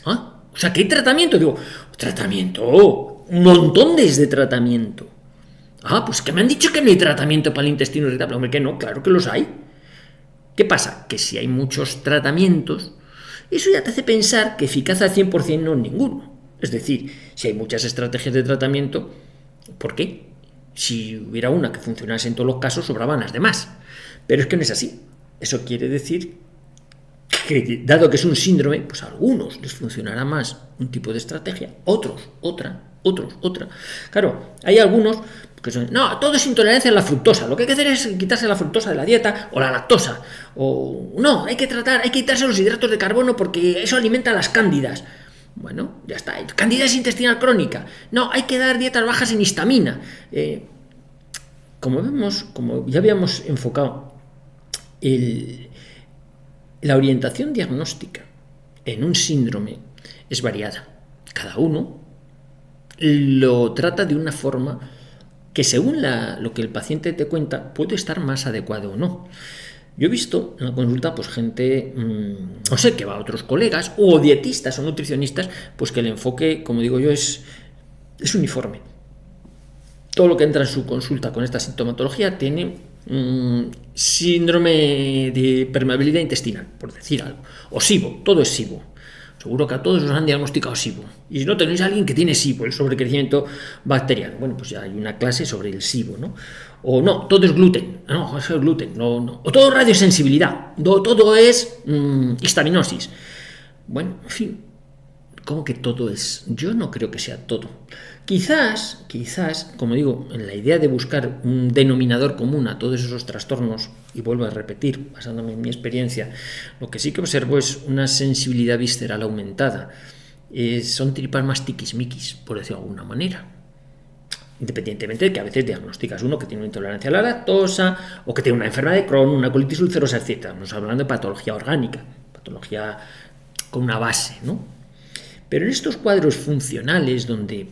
¿Ah? O sea, ¿que hay tratamiento? Digo, tratamiento, un montón de tratamiento. Pues que me han dicho que no hay tratamiento para el intestino irritable. Hombre, que no, claro que los hay. ¿Qué pasa? Que si hay muchos tratamientos, eso ya te hace pensar que eficaz al 100% no es ninguno. Es decir, si hay muchas estrategias de tratamiento, ¿por qué? Si hubiera una que funcionase en todos los casos, sobraban las demás. Pero es que no es así. Eso quiere decir que, dado que es un síndrome, pues a algunos les funcionará más un tipo de estrategia, otros otra. Claro, hay algunos que son: no, todo es intolerancia a la fructosa, lo que hay que hacer es quitarse la fructosa de la dieta, o la lactosa, o no, hay que quitarse los hidratos de carbono porque eso alimenta a las cándidas. Bueno, ya está. Candidiasis intestinal crónica. No, hay que dar dietas bajas en histamina. Como ya habíamos enfocado, la orientación diagnóstica en un síndrome es variada. Cada uno lo trata de una forma que, según lo que el paciente te cuenta, puede estar más adecuado o no. Yo he visto en la consulta pues gente, que va a otros colegas o dietistas o nutricionistas, pues que el enfoque, como digo yo, es uniforme. Todo lo que entra en su consulta con esta sintomatología tiene síndrome de permeabilidad intestinal, por decir algo, o SIBO, todo es SIBO. Seguro que a todos os han diagnosticado SIBO. Y si no tenéis a alguien que tiene SIBO, el sobrecrecimiento bacteriano, bueno, pues ya hay una clase sobre el SIBO, ¿no? O no, todo es gluten. No, eso es gluten. No. O todo es radiosensibilidad. Todo es histaminosis. Bueno, en fin, ¿cómo que todo es? Yo no creo que sea todo. Quizás, como digo, en la idea de buscar un denominador común a todos esos trastornos, y vuelvo a repetir, basándome en mi experiencia, lo que sí que observo es una sensibilidad visceral aumentada. Son tripas más tiquismiquis, por decirlo de alguna manera. Independientemente de que a veces diagnosticas uno que tiene una intolerancia a la lactosa, o que tiene una enfermedad de Crohn, una colitis ulcerosa, etc. Estamos hablando de patología orgánica, patología con una base, ¿no? Pero en estos cuadros funcionales, donde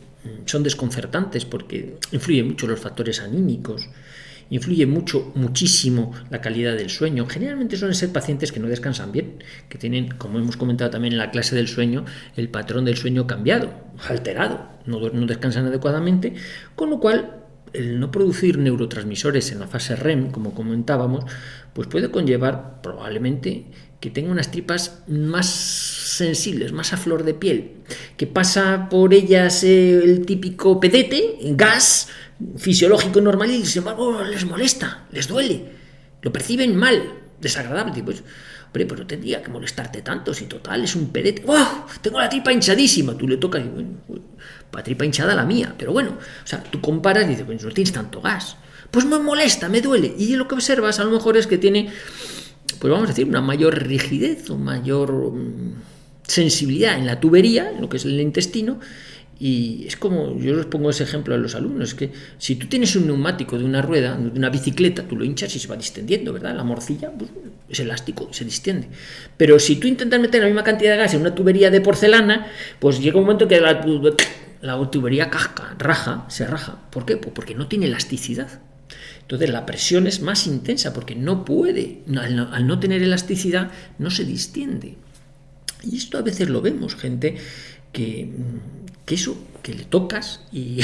son desconcertantes porque influyen mucho los factores anímicos, influye muchísimo la calidad del sueño. Generalmente suelen ser pacientes que no descansan bien, que tienen, como hemos comentado también en la clase del sueño, el patrón del sueño cambiado, alterado, no descansan adecuadamente, con lo cual el no producir neurotransmisores en la fase REM, como comentábamos, pues puede conllevar probablemente que tenga unas tripas más sensibles, más a flor de piel, que pasa por ellas el típico pedete, gas fisiológico normal, y sin embargo les molesta, les duele, lo perciben mal, desagradable. Pues, hombre, pues no tendría que molestarte tanto, si total es un pedete. ¡Oh! Tengo la tripa hinchadísima. Tú le tocas y bueno, para tripa hinchada la mía, pero bueno, o sea, tú comparas y dices, pues no tienes tanto gas. Pues me molesta, me duele. Y lo que observas a lo mejor es que tiene, pues vamos a decir, una mayor rigidez o mayor sensibilidad en la tubería, en lo que es el intestino. Y es como, yo les pongo ese ejemplo a los alumnos, es que si tú tienes un neumático de una rueda, de una bicicleta, tú lo hinchas y se va distendiendo, ¿verdad? La morcilla pues, es elástico, se distiende. Pero si tú intentas meter la misma cantidad de gas en una tubería de porcelana, pues llega un momento que la tubería se raja. ¿Por qué? Pues porque no tiene elasticidad. Entonces la presión es más intensa porque no puede, al no tener elasticidad, no se distiende. Y esto a veces lo vemos, gente que le tocas y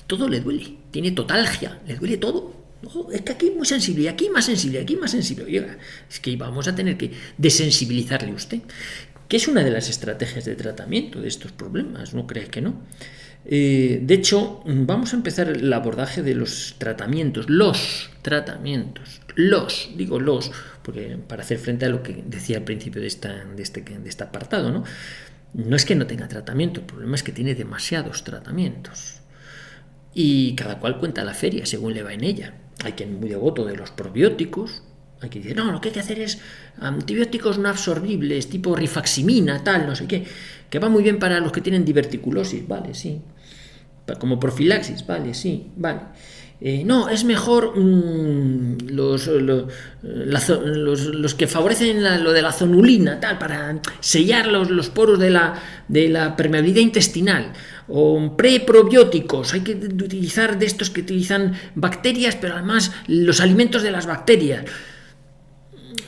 todo le duele, tiene totalgia, le duele todo. No, es que aquí es muy sensible, aquí más sensible, aquí más sensible. Oiga, es que vamos a tener que desensibilizarle a usted, que es una de las estrategias de tratamiento de estos problemas, ¿no crees que no? De hecho, vamos a empezar el abordaje de los tratamientos, digo los, porque para hacer frente a lo que decía al principio de este apartado, ¿no? No es que no tenga tratamiento, el problema es que tiene demasiados tratamientos. Y cada cual cuenta la feria según le va en ella. Hay quien muy devoto de los probióticos, hay quien dice, no, lo que hay que hacer es antibióticos no absorbibles, tipo rifaximina, tal, no sé qué, que va muy bien para los que tienen diverticulosis, vale, sí. Como profilaxis, vale, sí, vale. No, es mejor los que favorecen lo de la zonulina, tal, para sellar los poros de la permeabilidad intestinal. O preprobióticos, hay que utilizar de estos que utilizan bacterias, pero además los alimentos de las bacterias.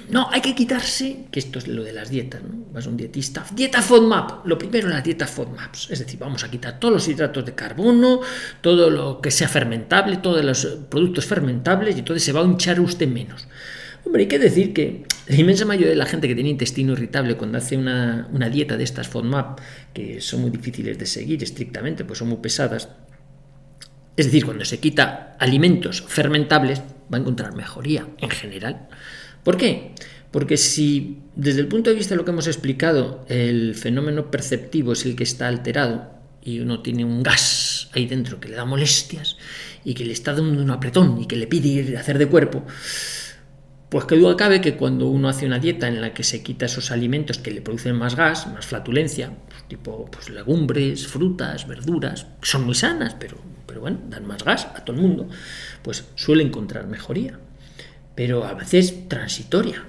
No, hay que quitarse, que esto es lo de las dietas, ¿no? Vas a un dietista, dieta FODMAP, lo primero las dietas FODMAPs, es decir, vamos a quitar todos los hidratos de carbono, todo lo que sea fermentable, todos los productos fermentables, y entonces se va a hinchar usted menos. Hombre, hay que decir que la inmensa mayoría de la gente que tiene intestino irritable cuando hace una dieta de estas FODMAP, que son muy difíciles de seguir estrictamente, pues son muy pesadas, es decir, cuando se quita alimentos fermentables, va a encontrar mejoría en general. ¿Por qué? Porque si desde el punto de vista de lo que hemos explicado el fenómeno perceptivo es el que está alterado y uno tiene un gas ahí dentro que le da molestias y que le está dando un apretón y que le pide ir a hacer de cuerpo, pues que duda cabe que cuando uno hace una dieta en la que se quita esos alimentos que le producen más gas, más flatulencia, tipo pues legumbres, frutas, verduras, que son muy sanas, pero bueno, dan más gas a todo el mundo, pues suele encontrar mejoría. Pero a veces transitoria.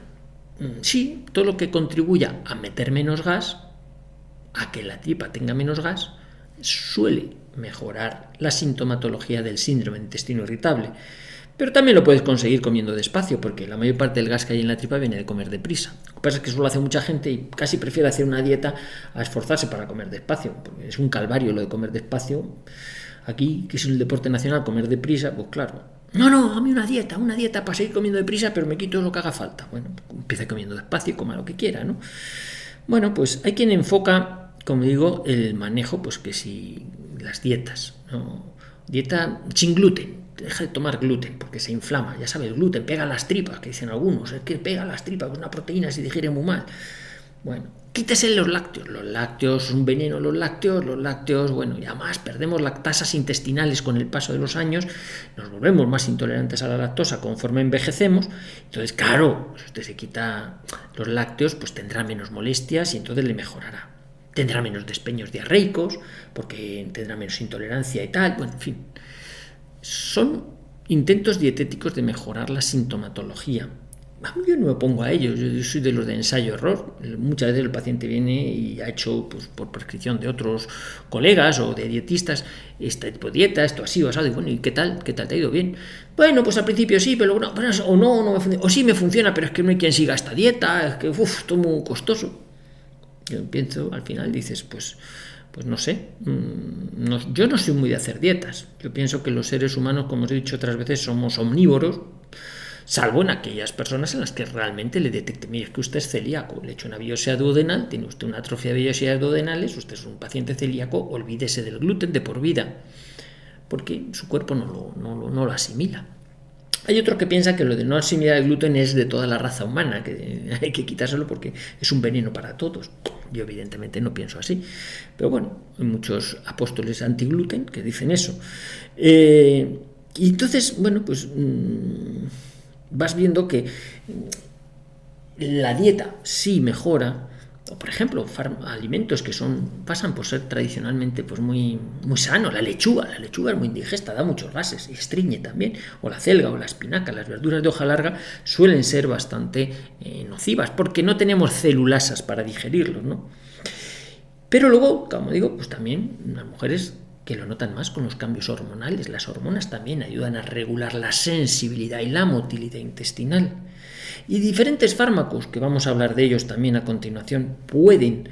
Sí, todo lo que contribuya a meter menos gas, a que la tripa tenga menos gas, suele mejorar la sintomatología del síndrome de intestino irritable. Pero también lo puedes conseguir comiendo despacio, porque la mayor parte del gas que hay en la tripa viene de comer deprisa. Lo que pasa es que eso lo hace mucha gente y casi prefiere hacer una dieta a esforzarse para comer despacio, porque es un calvario lo de comer despacio. Aquí, que es el deporte nacional, comer deprisa, pues claro. No, a mí una dieta para seguir comiendo deprisa, pero me quito lo que haga falta. Bueno, empieza comiendo despacio y coma lo que quiera, ¿no? Bueno, pues hay quien enfoca, como digo, el manejo, pues que si las dietas, ¿no? Dieta sin gluten, deja de tomar gluten porque se inflama, ya sabes, el gluten pega las tripas, que dicen algunos, es que pega las tripas, es una proteína, se digiere muy mal. Bueno, quítese los lácteos son un veneno, los lácteos, bueno, y además perdemos las tasas intestinales con el paso de los años, nos volvemos más intolerantes a la lactosa conforme envejecemos, entonces claro, si usted se quita los lácteos, pues tendrá menos molestias y entonces le mejorará. Tendrá menos despeños diarreicos, porque tendrá menos intolerancia y tal, bueno, en fin. Son intentos dietéticos de mejorar la sintomatología. Yo no me pongo a ello, yo soy de los de ensayo-error. Muchas veces el paciente viene y ha hecho, pues, por prescripción de otros colegas o de dietistas, este tipo de dieta, esto así o asado, y bueno, ¿y qué tal? ¿Qué tal te ha ido? Bien. Bueno, pues al principio sí, pero no, no me funciona, o sí me funciona, pero es que no hay quien siga esta dieta, es que esto es muy costoso. Yo pienso, al final dices, pues no sé, yo no soy muy de hacer dietas. Yo pienso que los seres humanos, como os he dicho otras veces, somos omnívoros, salvo en aquellas personas en las que realmente le detecte, mire, es que usted es celíaco, le he hecho una biopsia duodenal, tiene usted una atrofia de vías duodenales, usted es un paciente celíaco, olvídese del gluten de por vida, porque su cuerpo no lo asimila. Hay otro que piensa que lo de no asimilar el gluten es de toda la raza humana, que hay que quitárselo porque es un veneno para todos. Yo evidentemente no pienso así, pero bueno, hay muchos apóstoles anti-gluten que dicen eso. Y entonces, bueno, pues vas viendo que la dieta sí mejora, o por ejemplo, alimentos que pasan por ser tradicionalmente pues muy sanos. La lechuga es muy indigesta, da muchos gases y estreñe también, o la celga o la espinaca, las verduras de hoja larga suelen ser bastante nocivas porque no tenemos celulasas para digerirlos, ¿no? Pero luego, como digo, pues también las mujeres que lo notan más con los cambios hormonales, las hormonas también ayudan a regular la sensibilidad y la motilidad intestinal. Y diferentes fármacos, que vamos a hablar de ellos también a continuación, pueden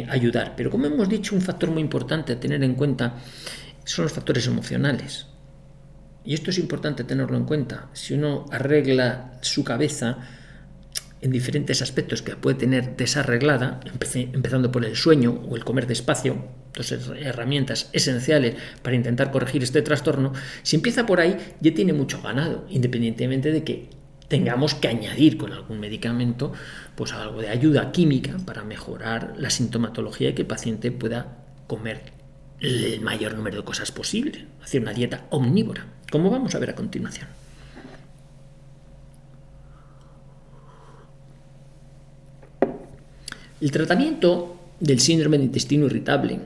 ayudar. Pero como hemos dicho, un factor muy importante a tener en cuenta son los factores emocionales. Y esto es importante tenerlo en cuenta. Si uno arregla su cabeza en diferentes aspectos que puede tener desarreglada, empezando por el sueño o el comer despacio, dos herramientas esenciales para intentar corregir este trastorno, si empieza por ahí ya tiene mucho ganado, independientemente de que tengamos que añadir con algún medicamento pues algo de ayuda química para mejorar la sintomatología y que el paciente pueda comer el mayor número de cosas posible, hacer una dieta omnívora, como vamos a ver a continuación. El tratamiento del síndrome de intestino irritable,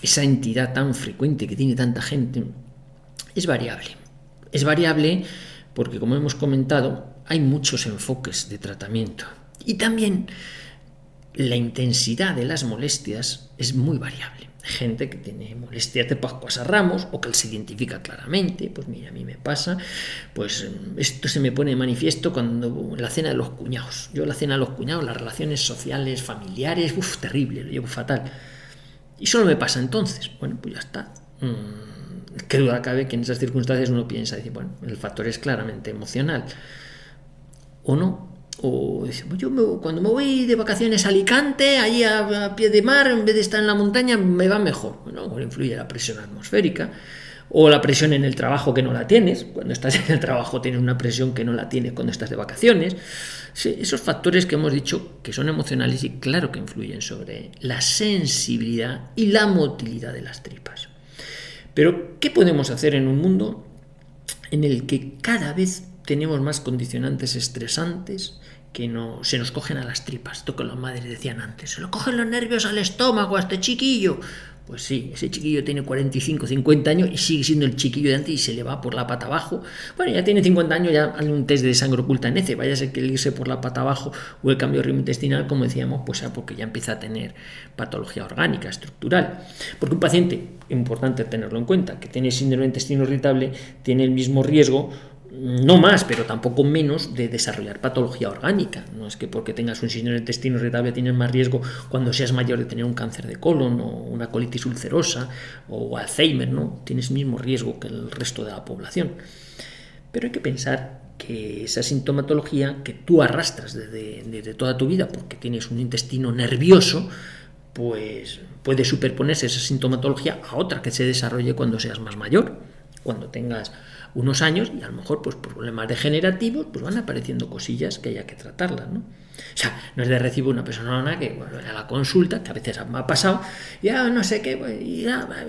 esa entidad tan frecuente que tiene tanta gente, es variable. Es variable porque, como hemos comentado, hay muchos enfoques de tratamiento y también la intensidad de las molestias es muy variable. Hay gente que tiene molestias de Pascuas a Ramos o que se identifica claramente, pues mira, a mí me pasa, pues esto se me pone de manifiesto cuando la cena de los cuñados. Yo la cena de los cuñados, las relaciones sociales, familiares, terrible, lo llevo fatal. Y solo me pasa entonces, bueno, pues ya está. Qué duda cabe que en esas circunstancias uno piensa, dice, bueno, el factor es claramente emocional, o no. O dice, pues cuando me voy de vacaciones a Alicante, allí a pie de mar, en vez de estar en la montaña, me va mejor. Bueno, influye la presión atmosférica, o la presión en el trabajo que no la tienes. Cuando estás en el trabajo tienes una presión que no la tienes cuando estás de vacaciones. Sí, esos factores que hemos dicho que son emocionales y claro que influyen sobre la sensibilidad y la motilidad de las tripas. Pero, ¿qué podemos hacer en un mundo en el que cada vez tenemos más condicionantes estresantes que se nos cogen a las tripas? Esto que las madres decían antes, se lo cogen los nervios al estómago a este chiquillo. Pues sí, ese chiquillo tiene 45, 50 años y sigue siendo el chiquillo de antes y se le va por la pata abajo. Bueno, ya tiene 50 años, ya hay un test de sangre oculta en heces, vaya a ser que el irse por la pata abajo o el cambio de ritmo intestinal, como decíamos, pues sea porque ya empieza a tener patología orgánica, estructural. Porque un paciente, importante tenerlo en cuenta, que tiene síndrome de intestino irritable, tiene el mismo riesgo, no más, pero tampoco menos, de desarrollar patología orgánica. No es que porque tengas un síndrome de intestino irritable tienes más riesgo cuando seas mayor de tener un cáncer de colon o una colitis ulcerosa o Alzheimer, ¿no? Tienes el mismo riesgo que el resto de la población. Pero hay que pensar que esa sintomatología que tú arrastras desde toda tu vida porque tienes un intestino nervioso, pues puede superponerse esa sintomatología a otra que se desarrolle cuando seas más mayor, cuando tengas unos años y a lo mejor pues por problemas degenerativos pues van apareciendo cosillas que haya que tratarlas, ¿no? O sea, no es de recibo una persona que a la consulta, que a veces me ha pasado, ya no sé qué,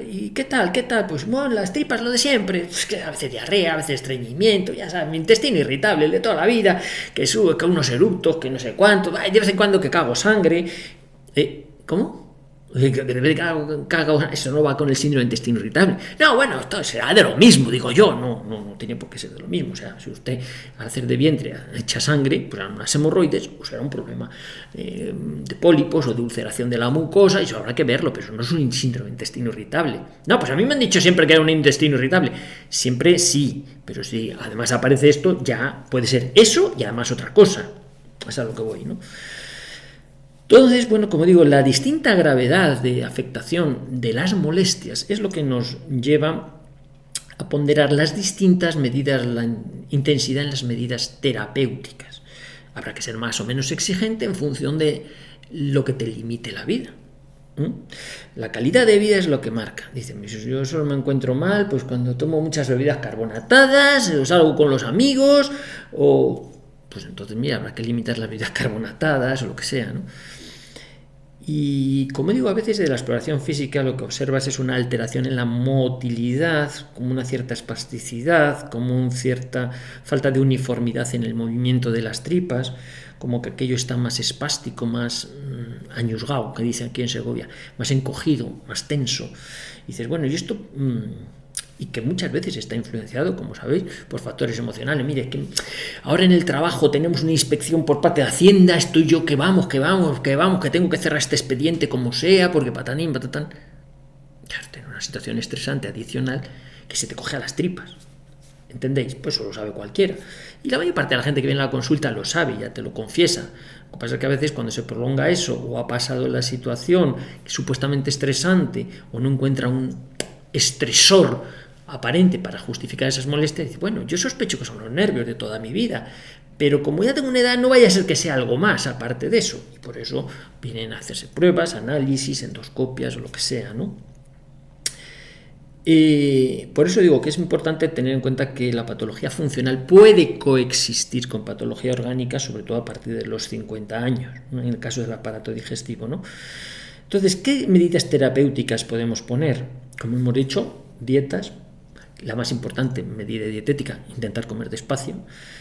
y qué tal, pues bueno, las tripas lo de siempre, pues que a veces diarrea, a veces estreñimiento, ya sabes, mi intestino irritable, el de toda la vida, que sube, que unos eructos, que no sé cuánto, de vez en cuando que cago sangre, ¿cómo? Eso no va con el síndrome de intestino irritable. No, bueno, esto será de lo mismo, digo yo. No tiene por qué ser de lo mismo. O sea, si usted al hacer de vientre echa sangre, pues hará unas hemorroides, pues será un problema de pólipos o de ulceración de la mucosa, y eso habrá que verlo, pero eso no es un síndrome de intestino irritable. No, pues a mí me han dicho siempre que era un intestino irritable. Siempre sí, pero si además aparece esto, ya puede ser eso y además otra cosa. Es a lo que voy, ¿no? Entonces, bueno, como digo, la distinta gravedad de afectación de las molestias es lo que nos lleva a ponderar las distintas medidas, la intensidad en las medidas terapéuticas. Habrá que ser más o menos exigente en función de lo que te limite la vida. La calidad de vida es lo que marca. Dicen, yo solo me encuentro mal pues cuando tomo muchas bebidas carbonatadas, o salgo con los amigos, o pues entonces mira, habrá que limitar las bebidas carbonatadas o lo que sea, ¿no? Y como digo, a veces de la exploración física lo que observas es una alteración en la motilidad, como una cierta espasticidad, como una cierta falta de uniformidad en el movimiento de las tripas, como que aquello está más espástico, más añusgado, que dicen aquí en Segovia, más encogido, más tenso. Y dices, bueno, ¿y esto? Y que muchas veces está influenciado, como sabéis, por factores emocionales. Mire, que ahora en el trabajo tenemos una inspección por parte de Hacienda, estoy yo que vamos, que tengo que cerrar este expediente como sea, porque patanín, patatán. Claro, tener una situación estresante adicional que se te coge a las tripas. ¿Entendéis? Pues eso lo sabe cualquiera. Y la mayor parte de la gente que viene a la consulta lo sabe, ya te lo confiesa. Lo que pasa es que a veces cuando se prolonga eso, o ha pasado la situación supuestamente estresante, o no encuentra un estresor aparente para justificar esas molestias, dice, bueno, yo sospecho que son los nervios de toda mi vida, pero como ya tengo una edad, no vaya a ser que sea algo más aparte de eso, y por eso vienen a hacerse pruebas, análisis, endoscopias o lo que sea, ¿no? Por eso digo que es importante tener en cuenta que la patología funcional puede coexistir con patología orgánica, sobre todo a partir de los 50 años, ¿no? En el caso del aparato digestivo, ¿no? Entonces, ¿qué medidas terapéuticas podemos poner? Como hemos dicho, dietas. La más importante medida dietética, intentar comer despacio.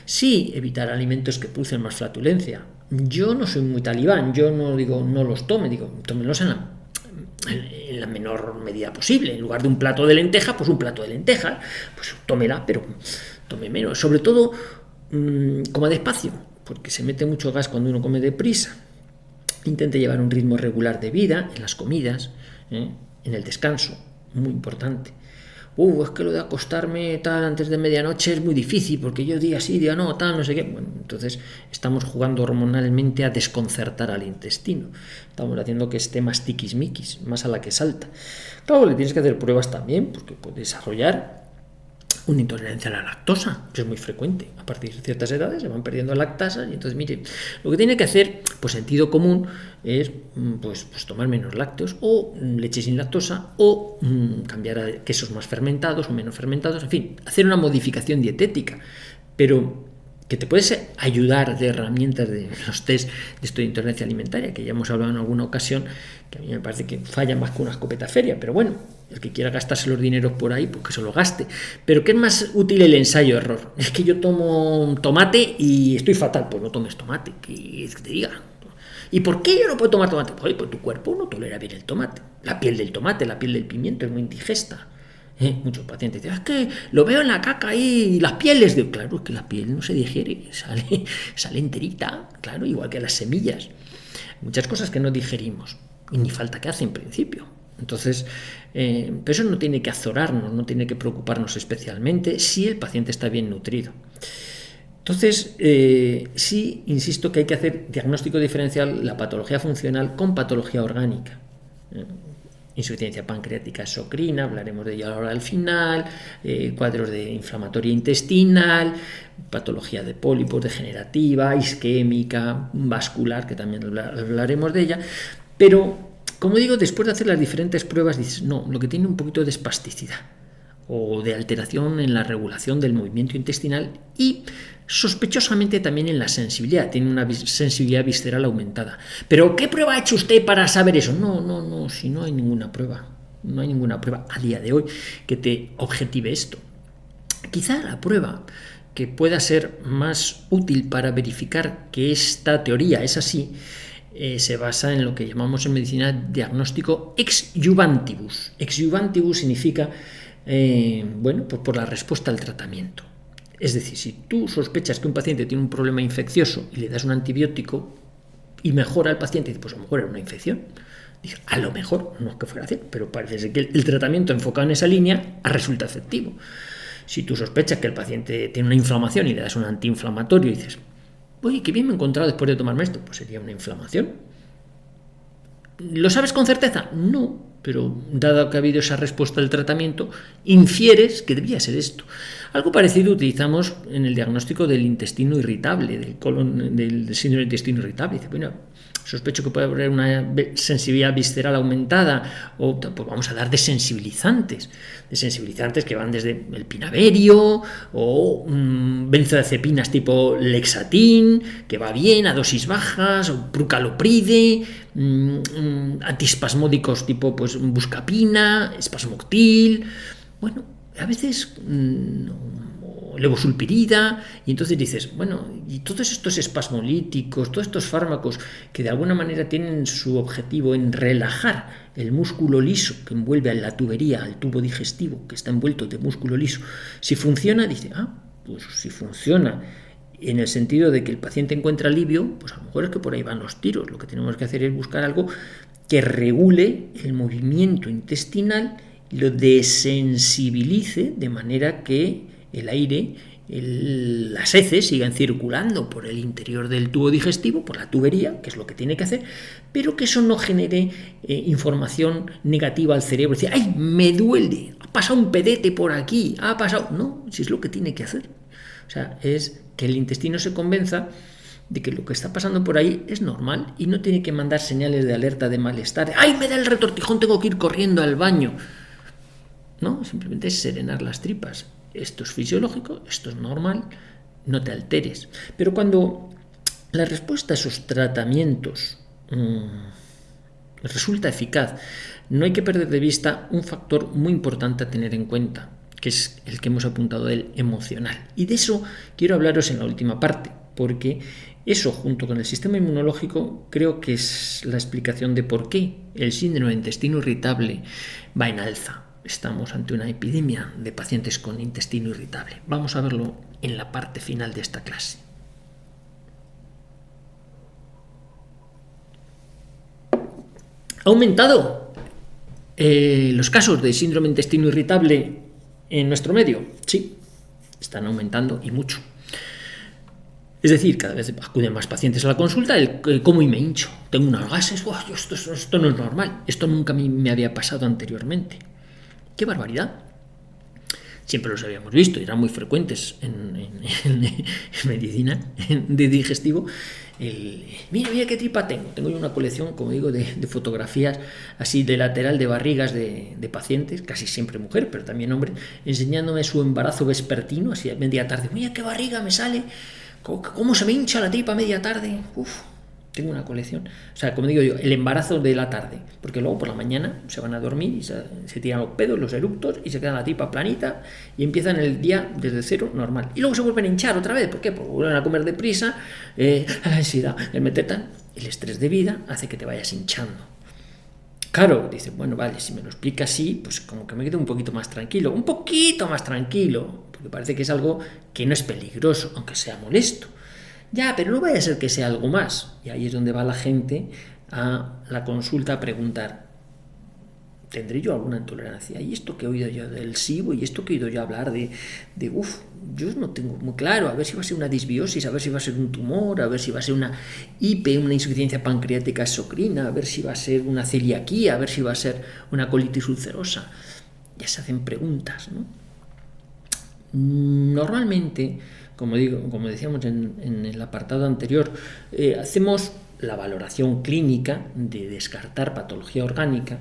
Sí, evitar alimentos que producen más flatulencia. Yo no soy muy talibán, yo no digo no los tome, digo tómenlos en la menor medida posible. En lugar de un plato de lenteja, pues un plato de lentejas. Pues tómela, pero tome menos. Sobre todo, coma despacio, porque se mete mucho gas cuando uno come deprisa. Intente llevar un ritmo regular de vida en las comidas, en el descanso, muy importante. Es que lo de acostarme tal antes de medianoche es muy difícil, porque yo día sí, día no, tal, no sé qué. Bueno, entonces estamos jugando hormonalmente a desconcertar al intestino. Estamos haciendo que esté más tiquismiquis, más a la que salta. Claro, le tienes que hacer pruebas también, porque puede desarrollar una intolerancia a la lactosa, que es muy frecuente. A partir de ciertas edades se van perdiendo lactasas y entonces, mire, lo que tiene que hacer, pues sentido común, es pues tomar menos lácteos o leche sin lactosa o cambiar a quesos más fermentados o menos fermentados, en fin, hacer una modificación dietética, pero que te puedes ayudar de herramientas de los test de esto de intolerancia alimentaria, que ya hemos hablado en alguna ocasión, que a mí me parece que falla más que una escopeta feria, pero bueno, el que quiera gastarse los dineros por ahí, pues que se lo gaste. Pero ¿qué es más útil el ensayo-error? Es que yo tomo tomate y estoy fatal, pues no tomes tomate, que te diga. ¿Y por qué yo no puedo tomar tomate? Pues tu cuerpo no tolera bien el tomate. La piel del tomate, la piel del pimiento es muy indigesta. Muchos pacientes dicen, es que lo veo en la caca ahí, las pieles. Claro, es que la piel no se digiere, sale enterita, claro, igual que las semillas. Muchas cosas que no digerimos, y ni falta que hace en principio. Entonces, pero eso no tiene que azorarnos, no tiene que preocuparnos especialmente si el paciente está bien nutrido. Entonces, sí, insisto que hay que hacer diagnóstico diferencial la patología funcional con patología orgánica. Insuficiencia pancreática exocrina, hablaremos de ello ahora al final, cuadros de inflamatoria intestinal, patología de pólipos degenerativa, isquémica, vascular, que también hablaremos de ella, pero, como digo, después de hacer las diferentes pruebas dices, no, lo que tiene un poquito de espasticidad o de alteración en la regulación del movimiento intestinal y sospechosamente también en la sensibilidad, tiene una sensibilidad visceral aumentada. ¿Pero qué prueba ha hecho usted para saber eso? No, si no hay ninguna prueba, no hay ninguna prueba a día de hoy que te objetive esto. Quizá la prueba que pueda ser más útil para verificar que esta teoría es así, se basa en lo que llamamos en medicina diagnóstico ex juvantibus. Ex juvantibus significa, pues por la respuesta al tratamiento. Es decir, si tú sospechas que un paciente tiene un problema infeccioso y le das un antibiótico y mejora al paciente, pues a lo mejor era una infección. Dice, a lo mejor, no es que fuera cierto, pero parece que el tratamiento enfocado en esa línea resulta efectivo. Si tú sospechas que el paciente tiene una inflamación y le das un antiinflamatorio y dices, oye, qué bien me he encontrado después de tomarme esto, pues sería una inflamación. ¿Lo sabes con certeza? No, pero dado que ha habido esa respuesta al tratamiento, infieres que debía ser esto. Algo parecido utilizamos en el diagnóstico del intestino irritable, del síndrome del intestino irritable. Dice, bueno, sospecho que puede haber una sensibilidad visceral aumentada, o pues vamos a dar desensibilizantes que van desde el pinaverio o benzodiazepinas tipo Lexatin, que va bien a dosis bajas, o prucalopride, antiespasmódicos tipo pues buscapina, espasmoctil, bueno, a veces levosulpirida, y entonces dices, bueno, y todos estos espasmolíticos, todos estos fármacos que de alguna manera tienen su objetivo en relajar el músculo liso que envuelve a la tubería, al tubo digestivo que está envuelto de músculo liso, si funciona, dice, pues si funciona en el sentido de que el paciente encuentra alivio, pues a lo mejor es que por ahí van los tiros. Lo que tenemos que hacer es buscar algo que regule el movimiento intestinal y lo desensibilice de manera que el aire, las heces sigan circulando por el interior del tubo digestivo, por la tubería, que es lo que tiene que hacer, pero que eso no genere información negativa al cerebro. Decir, ¡ay, me duele! Ha pasado un pedete por aquí, ha pasado... No, si es lo que tiene que hacer. O sea, es que el intestino se convenza de que lo que está pasando por ahí es normal y no tiene que mandar señales de alerta de malestar. ¡Ay, me da el retortijón, tengo que ir corriendo al baño! No, simplemente es serenar las tripas. Esto es fisiológico, esto es normal, no te alteres. Pero cuando la respuesta a esos tratamientos resulta eficaz, no hay que perder de vista un factor muy importante a tener en cuenta, que es el que hemos apuntado, el emocional. Y de eso quiero hablaros en la última parte, porque eso, junto con el sistema inmunológico, creo que es la explicación de por qué el síndrome de intestino irritable va en alza. Estamos ante una epidemia de pacientes con intestino irritable. Vamos a verlo en la parte final de esta clase. ¿Ha aumentado los casos de síndrome de intestino irritable en nuestro medio? Sí, están aumentando y mucho. Es decir, cada vez acuden más pacientes a la consulta, ¿cómo y me hincho? Tengo unos gases, esto no es normal, esto nunca me había pasado anteriormente. ¡Qué barbaridad! Siempre los habíamos visto, eran muy frecuentes en medicina de digestivo. Mira qué tripa tengo yo una colección, como digo, de fotografías así de lateral de barrigas de pacientes, casi siempre mujer, pero también hombre, enseñándome su embarazo vespertino, así a media tarde. Mira qué barriga me sale, cómo se me hincha la tripa a media tarde. Tengo una colección, o sea, como digo yo, el embarazo de la tarde, porque luego por la mañana se van a dormir y se tiran los pedos, los eructos y se queda la tripa planita y empiezan el día desde cero normal. Y luego se vuelven a hinchar otra vez, ¿por qué? Porque vuelven a comer deprisa, la ansiedad, el estrés de vida hace que te vayas hinchando. Claro, dice, bueno, vale, si me lo explica así, pues como que me quedo un poquito más tranquilo, porque parece que es algo que no es peligroso, aunque sea molesto. Ya, pero no vaya a ser que sea algo más. Y ahí es donde va la gente a la consulta a preguntar, ¿tendré yo alguna intolerancia? Y esto que he oído yo del SIBO y esto que he oído yo hablar yo no tengo muy claro, a ver si va a ser una disbiosis, a ver si va a ser un tumor, a ver si va a ser una IP, una insuficiencia pancreática exocrina, a ver si va a ser una celiaquía, a ver si va a ser una colitis ulcerosa. Ya se hacen preguntas, ¿no? Normalmente, como decíamos en el apartado anterior, hacemos la valoración clínica de descartar patología orgánica,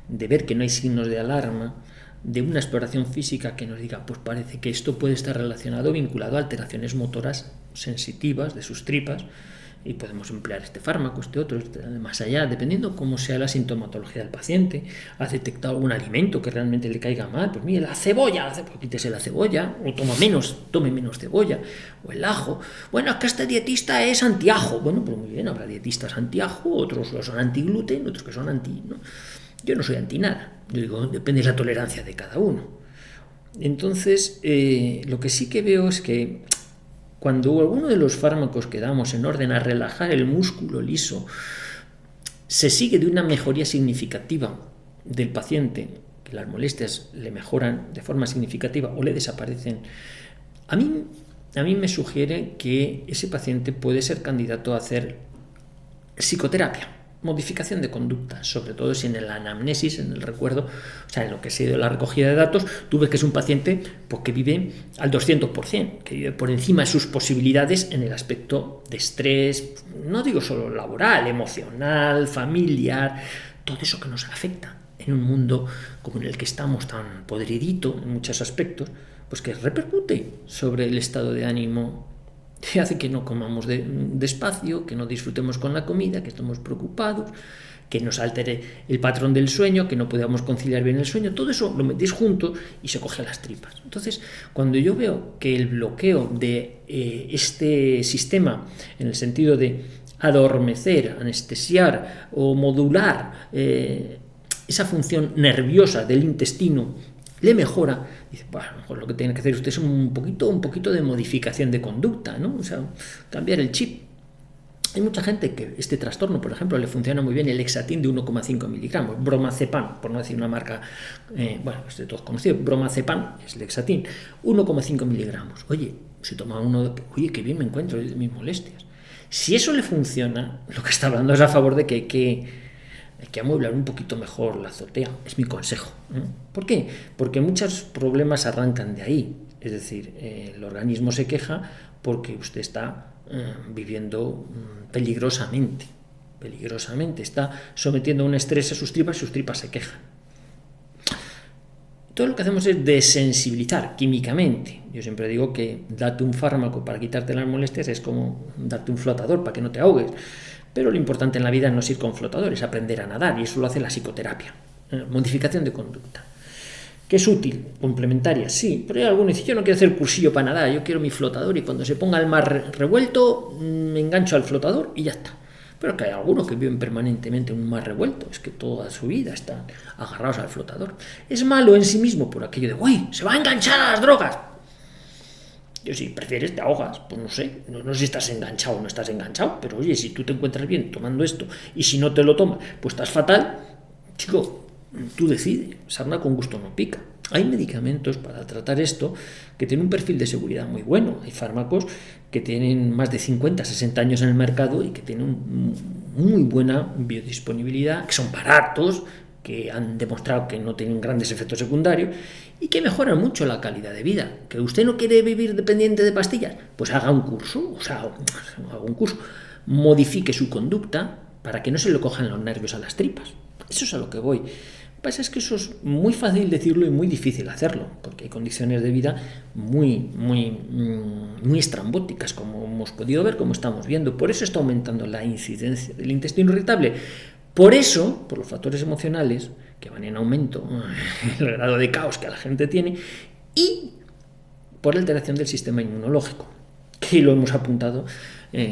de ver que no hay signos de alarma, de una exploración física que nos diga, pues parece que esto puede estar relacionado, vinculado a alteraciones motoras sensitivas de sus tripas, y podemos emplear este fármaco, este otro, más allá, dependiendo cómo sea la sintomatología del paciente. ¿Has detectado algún alimento que realmente le caiga mal? Pues mire, la cebolla, pues quítese la cebolla, o tome menos cebolla, o el ajo. Bueno, es que este dietista es antiajo. Bueno, pues muy bien, habrá dietistas antiajo, otros que son antigluten, otros que son anti, ¿no? Yo no soy anti nada, yo digo, depende de la tolerancia de cada uno. Entonces, lo que sí que veo es que cuando alguno de los fármacos que damos en orden a relajar el músculo liso se sigue de una mejoría significativa del paciente, que las molestias le mejoran de forma significativa o le desaparecen, a mí me sugiere que ese paciente puede ser candidato a hacer psicoterapia, modificación de conducta, sobre todo si en el anamnesis, en el recuerdo, o sea, en lo que se ha ido la recogida de datos, tú ves que es un paciente pues, que vive al 200%, que vive por encima de sus posibilidades en el aspecto de estrés, no digo solo laboral, emocional, familiar, todo eso que nos afecta en un mundo como en el que estamos tan podridito en muchos aspectos, pues que repercute sobre el estado de ánimo, que hace que no comamos despacio, que no disfrutemos con la comida, que estemos preocupados, que nos altere el patrón del sueño, que no podamos conciliar bien el sueño. Todo eso lo metéis junto y se coge a las tripas. Entonces, cuando yo veo que el bloqueo de este sistema, en el sentido de adormecer, anestesiar o modular esa función nerviosa del intestino, le mejora, dice, bueno, a lo mejor lo que tiene que hacer usted es un poquito de modificación de conducta, ¿no? O sea, cambiar el chip. Hay mucha gente que este trastorno, por ejemplo, le funciona muy bien el Lexatin de 1,5 miligramos, bromazepam, por no decir una marca, es de todos conocido, bromazepam es Lexatin, 1,5 miligramos. Oye, si toma uno, oye, qué bien me encuentro de mis molestias. Si eso le funciona, lo que está hablando es a favor de que hay que amueblar un poquito mejor la azotea, es mi consejo. ¿Por qué? Porque muchos problemas arrancan de ahí, es decir, el organismo se queja porque usted está viviendo peligrosamente, está sometiendo a un estrés a sus tripas se quejan. Todo lo que hacemos es desensibilizar químicamente. Yo siempre digo que darte un fármaco para quitarte las molestias es como darte un flotador para que no te ahogues. Pero lo importante en la vida no es ir con flotadores, aprender a nadar, y eso lo hace la psicoterapia. Modificación de conducta. ¿Que es útil? Complementaria, sí, pero hay algunos que dicen, yo no quiero hacer cursillo para nadar, yo quiero mi flotador y cuando se ponga el mar revuelto me engancho al flotador y ya está. Pero que hay algunos que viven permanentemente en un mar revuelto, es que toda su vida están agarrados al flotador. Es malo en sí mismo por aquello de, uy, se va a enganchar a las drogas. Yo, si prefieres, te ahogas, pues no sé, no sé si estás enganchado o no estás enganchado, pero oye, si tú te encuentras bien tomando esto y si no te lo tomas, pues estás fatal, chico, tú decides, sarna con gusto no pica. Hay medicamentos para tratar esto que tienen un perfil de seguridad muy bueno. Hay fármacos que tienen más de 50, 60 años en el mercado y que tienen muy buena biodisponibilidad, que son baratos, que han demostrado que no tienen grandes efectos secundarios y que mejoran mucho la calidad de vida. ¿Que usted no quiere vivir dependiente de pastillas? Pues haga un curso, modifique su conducta para que no se le cojan los nervios a las tripas. Eso es a lo que voy. Lo que pasa es que eso es muy fácil decirlo y muy difícil hacerlo, porque hay condiciones de vida muy estrambóticas, como hemos podido ver, como estamos viendo. Por eso está aumentando la incidencia del intestino irritable. Por eso, por los factores emocionales, que van en aumento, el grado de caos que la gente tiene, y por la alteración del sistema inmunológico, que lo hemos apuntado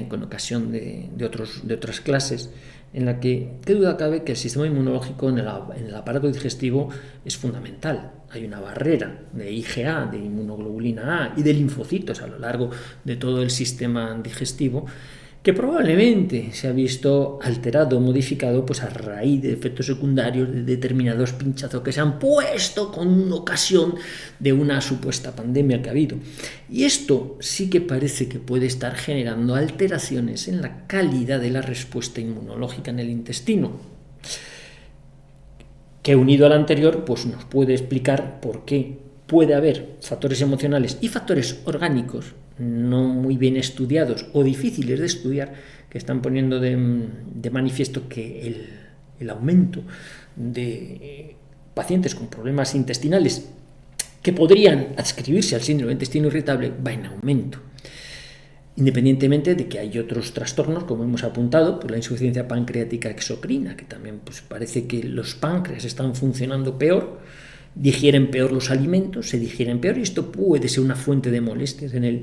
con ocasión de otras clases, en la que, qué duda cabe que el sistema inmunológico en el aparato digestivo es fundamental. Hay una barrera de IgA, de inmunoglobulina A y de linfocitos a lo largo de todo el sistema digestivo, que probablemente se ha visto alterado o modificado pues a raíz de efectos secundarios de determinados pinchazos que se han puesto con ocasión de una supuesta pandemia que ha habido. Y esto sí que parece que puede estar generando alteraciones en la calidad de la respuesta inmunológica en el intestino, que unido al anterior pues nos puede explicar por qué puede haber factores emocionales y factores orgánicos no muy bien estudiados o difíciles de estudiar que están poniendo de manifiesto que el aumento de pacientes con problemas intestinales que podrían adscribirse al síndrome de intestino irritable va en aumento. Independientemente de que hay otros trastornos, como hemos apuntado, por la insuficiencia pancreática exocrina, que también pues, parece que los páncreas están funcionando peor, digieren peor los alimentos, se digieren peor y esto puede ser una fuente de molestias en el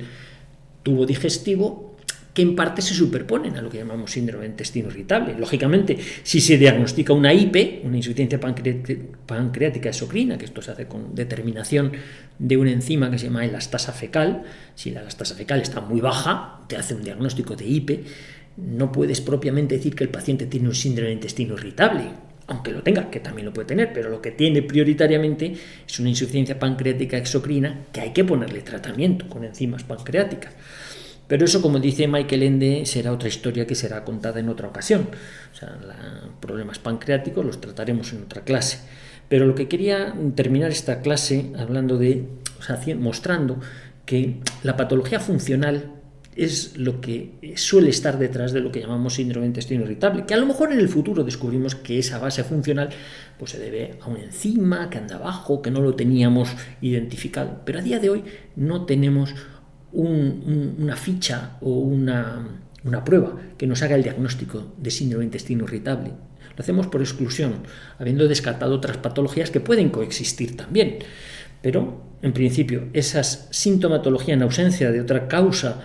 tubo digestivo que en parte se superponen a lo que llamamos síndrome de intestino irritable. Lógicamente, si se diagnostica una IP, una insuficiencia pancreática exocrina, que esto se hace con determinación de una enzima que se llama elastasa fecal, si la elastasa fecal está muy baja, te hace un diagnóstico de IP, no puedes propiamente decir que el paciente tiene un síndrome de intestino irritable, aunque lo tenga, que también lo puede tener, pero lo que tiene prioritariamente es una insuficiencia pancreática exocrina que hay que ponerle tratamiento con enzimas pancreáticas. Pero eso, como dice Michael Ende, será otra historia que será contada en otra ocasión. O sea, problemas pancreáticos los trataremos en otra clase. Pero lo que quería terminar esta clase hablando mostrando que la patología funcional es lo que suele estar detrás de lo que llamamos síndrome de intestino irritable, que a lo mejor en el futuro descubrimos que esa base funcional pues se debe a una enzima que anda abajo, que no lo teníamos identificado, pero a día de hoy no tenemos una ficha o una prueba que nos haga el diagnóstico de síndrome de intestino irritable. Lo hacemos por exclusión, habiendo descartado otras patologías que pueden coexistir también, pero en principio esas sintomatología en ausencia de otra causa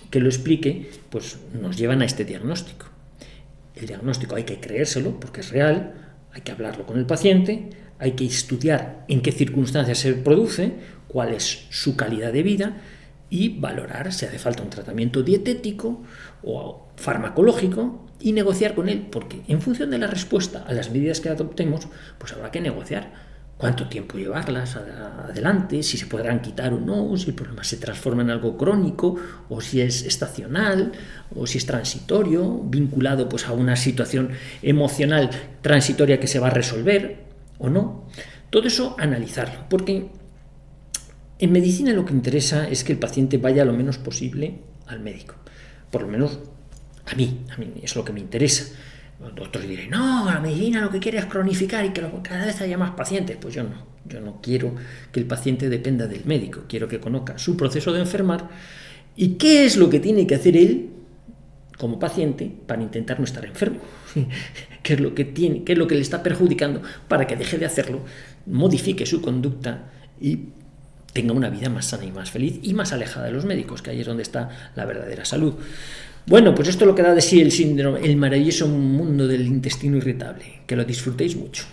que lo explique, pues nos llevan a este diagnóstico. El diagnóstico hay que creérselo porque es real, hay que hablarlo con el paciente, hay que estudiar en qué circunstancias se produce, cuál es su calidad de vida y valorar si hace falta un tratamiento dietético o farmacológico y negociar con él, porque en función de la respuesta a las medidas que adoptemos, pues habrá que negociar cuánto tiempo llevarlas adelante, si se podrán quitar o no, si el problema se transforma en algo crónico, o si es estacional, o si es transitorio, vinculado pues, a una situación emocional transitoria que se va a resolver o no. Todo eso analizarlo, porque En medicina lo que interesa es que el paciente vaya lo menos posible al médico. Por lo menos a mí es lo que me interesa. Otros dirán, no, la medicina lo que quiere es cronificar y que cada vez haya más pacientes. Pues yo no quiero que el paciente dependa del médico, quiero que conozca su proceso de enfermar y qué es lo que tiene que hacer él como paciente para intentar no estar enfermo, qué es lo que le está perjudicando para que deje de hacerlo, modifique su conducta y tenga una vida más sana y más feliz y más alejada de los médicos, que ahí es donde está la verdadera salud. Bueno, pues esto es lo que da de sí el síndrome, el maravilloso mundo del intestino irritable. Que lo disfrutéis mucho.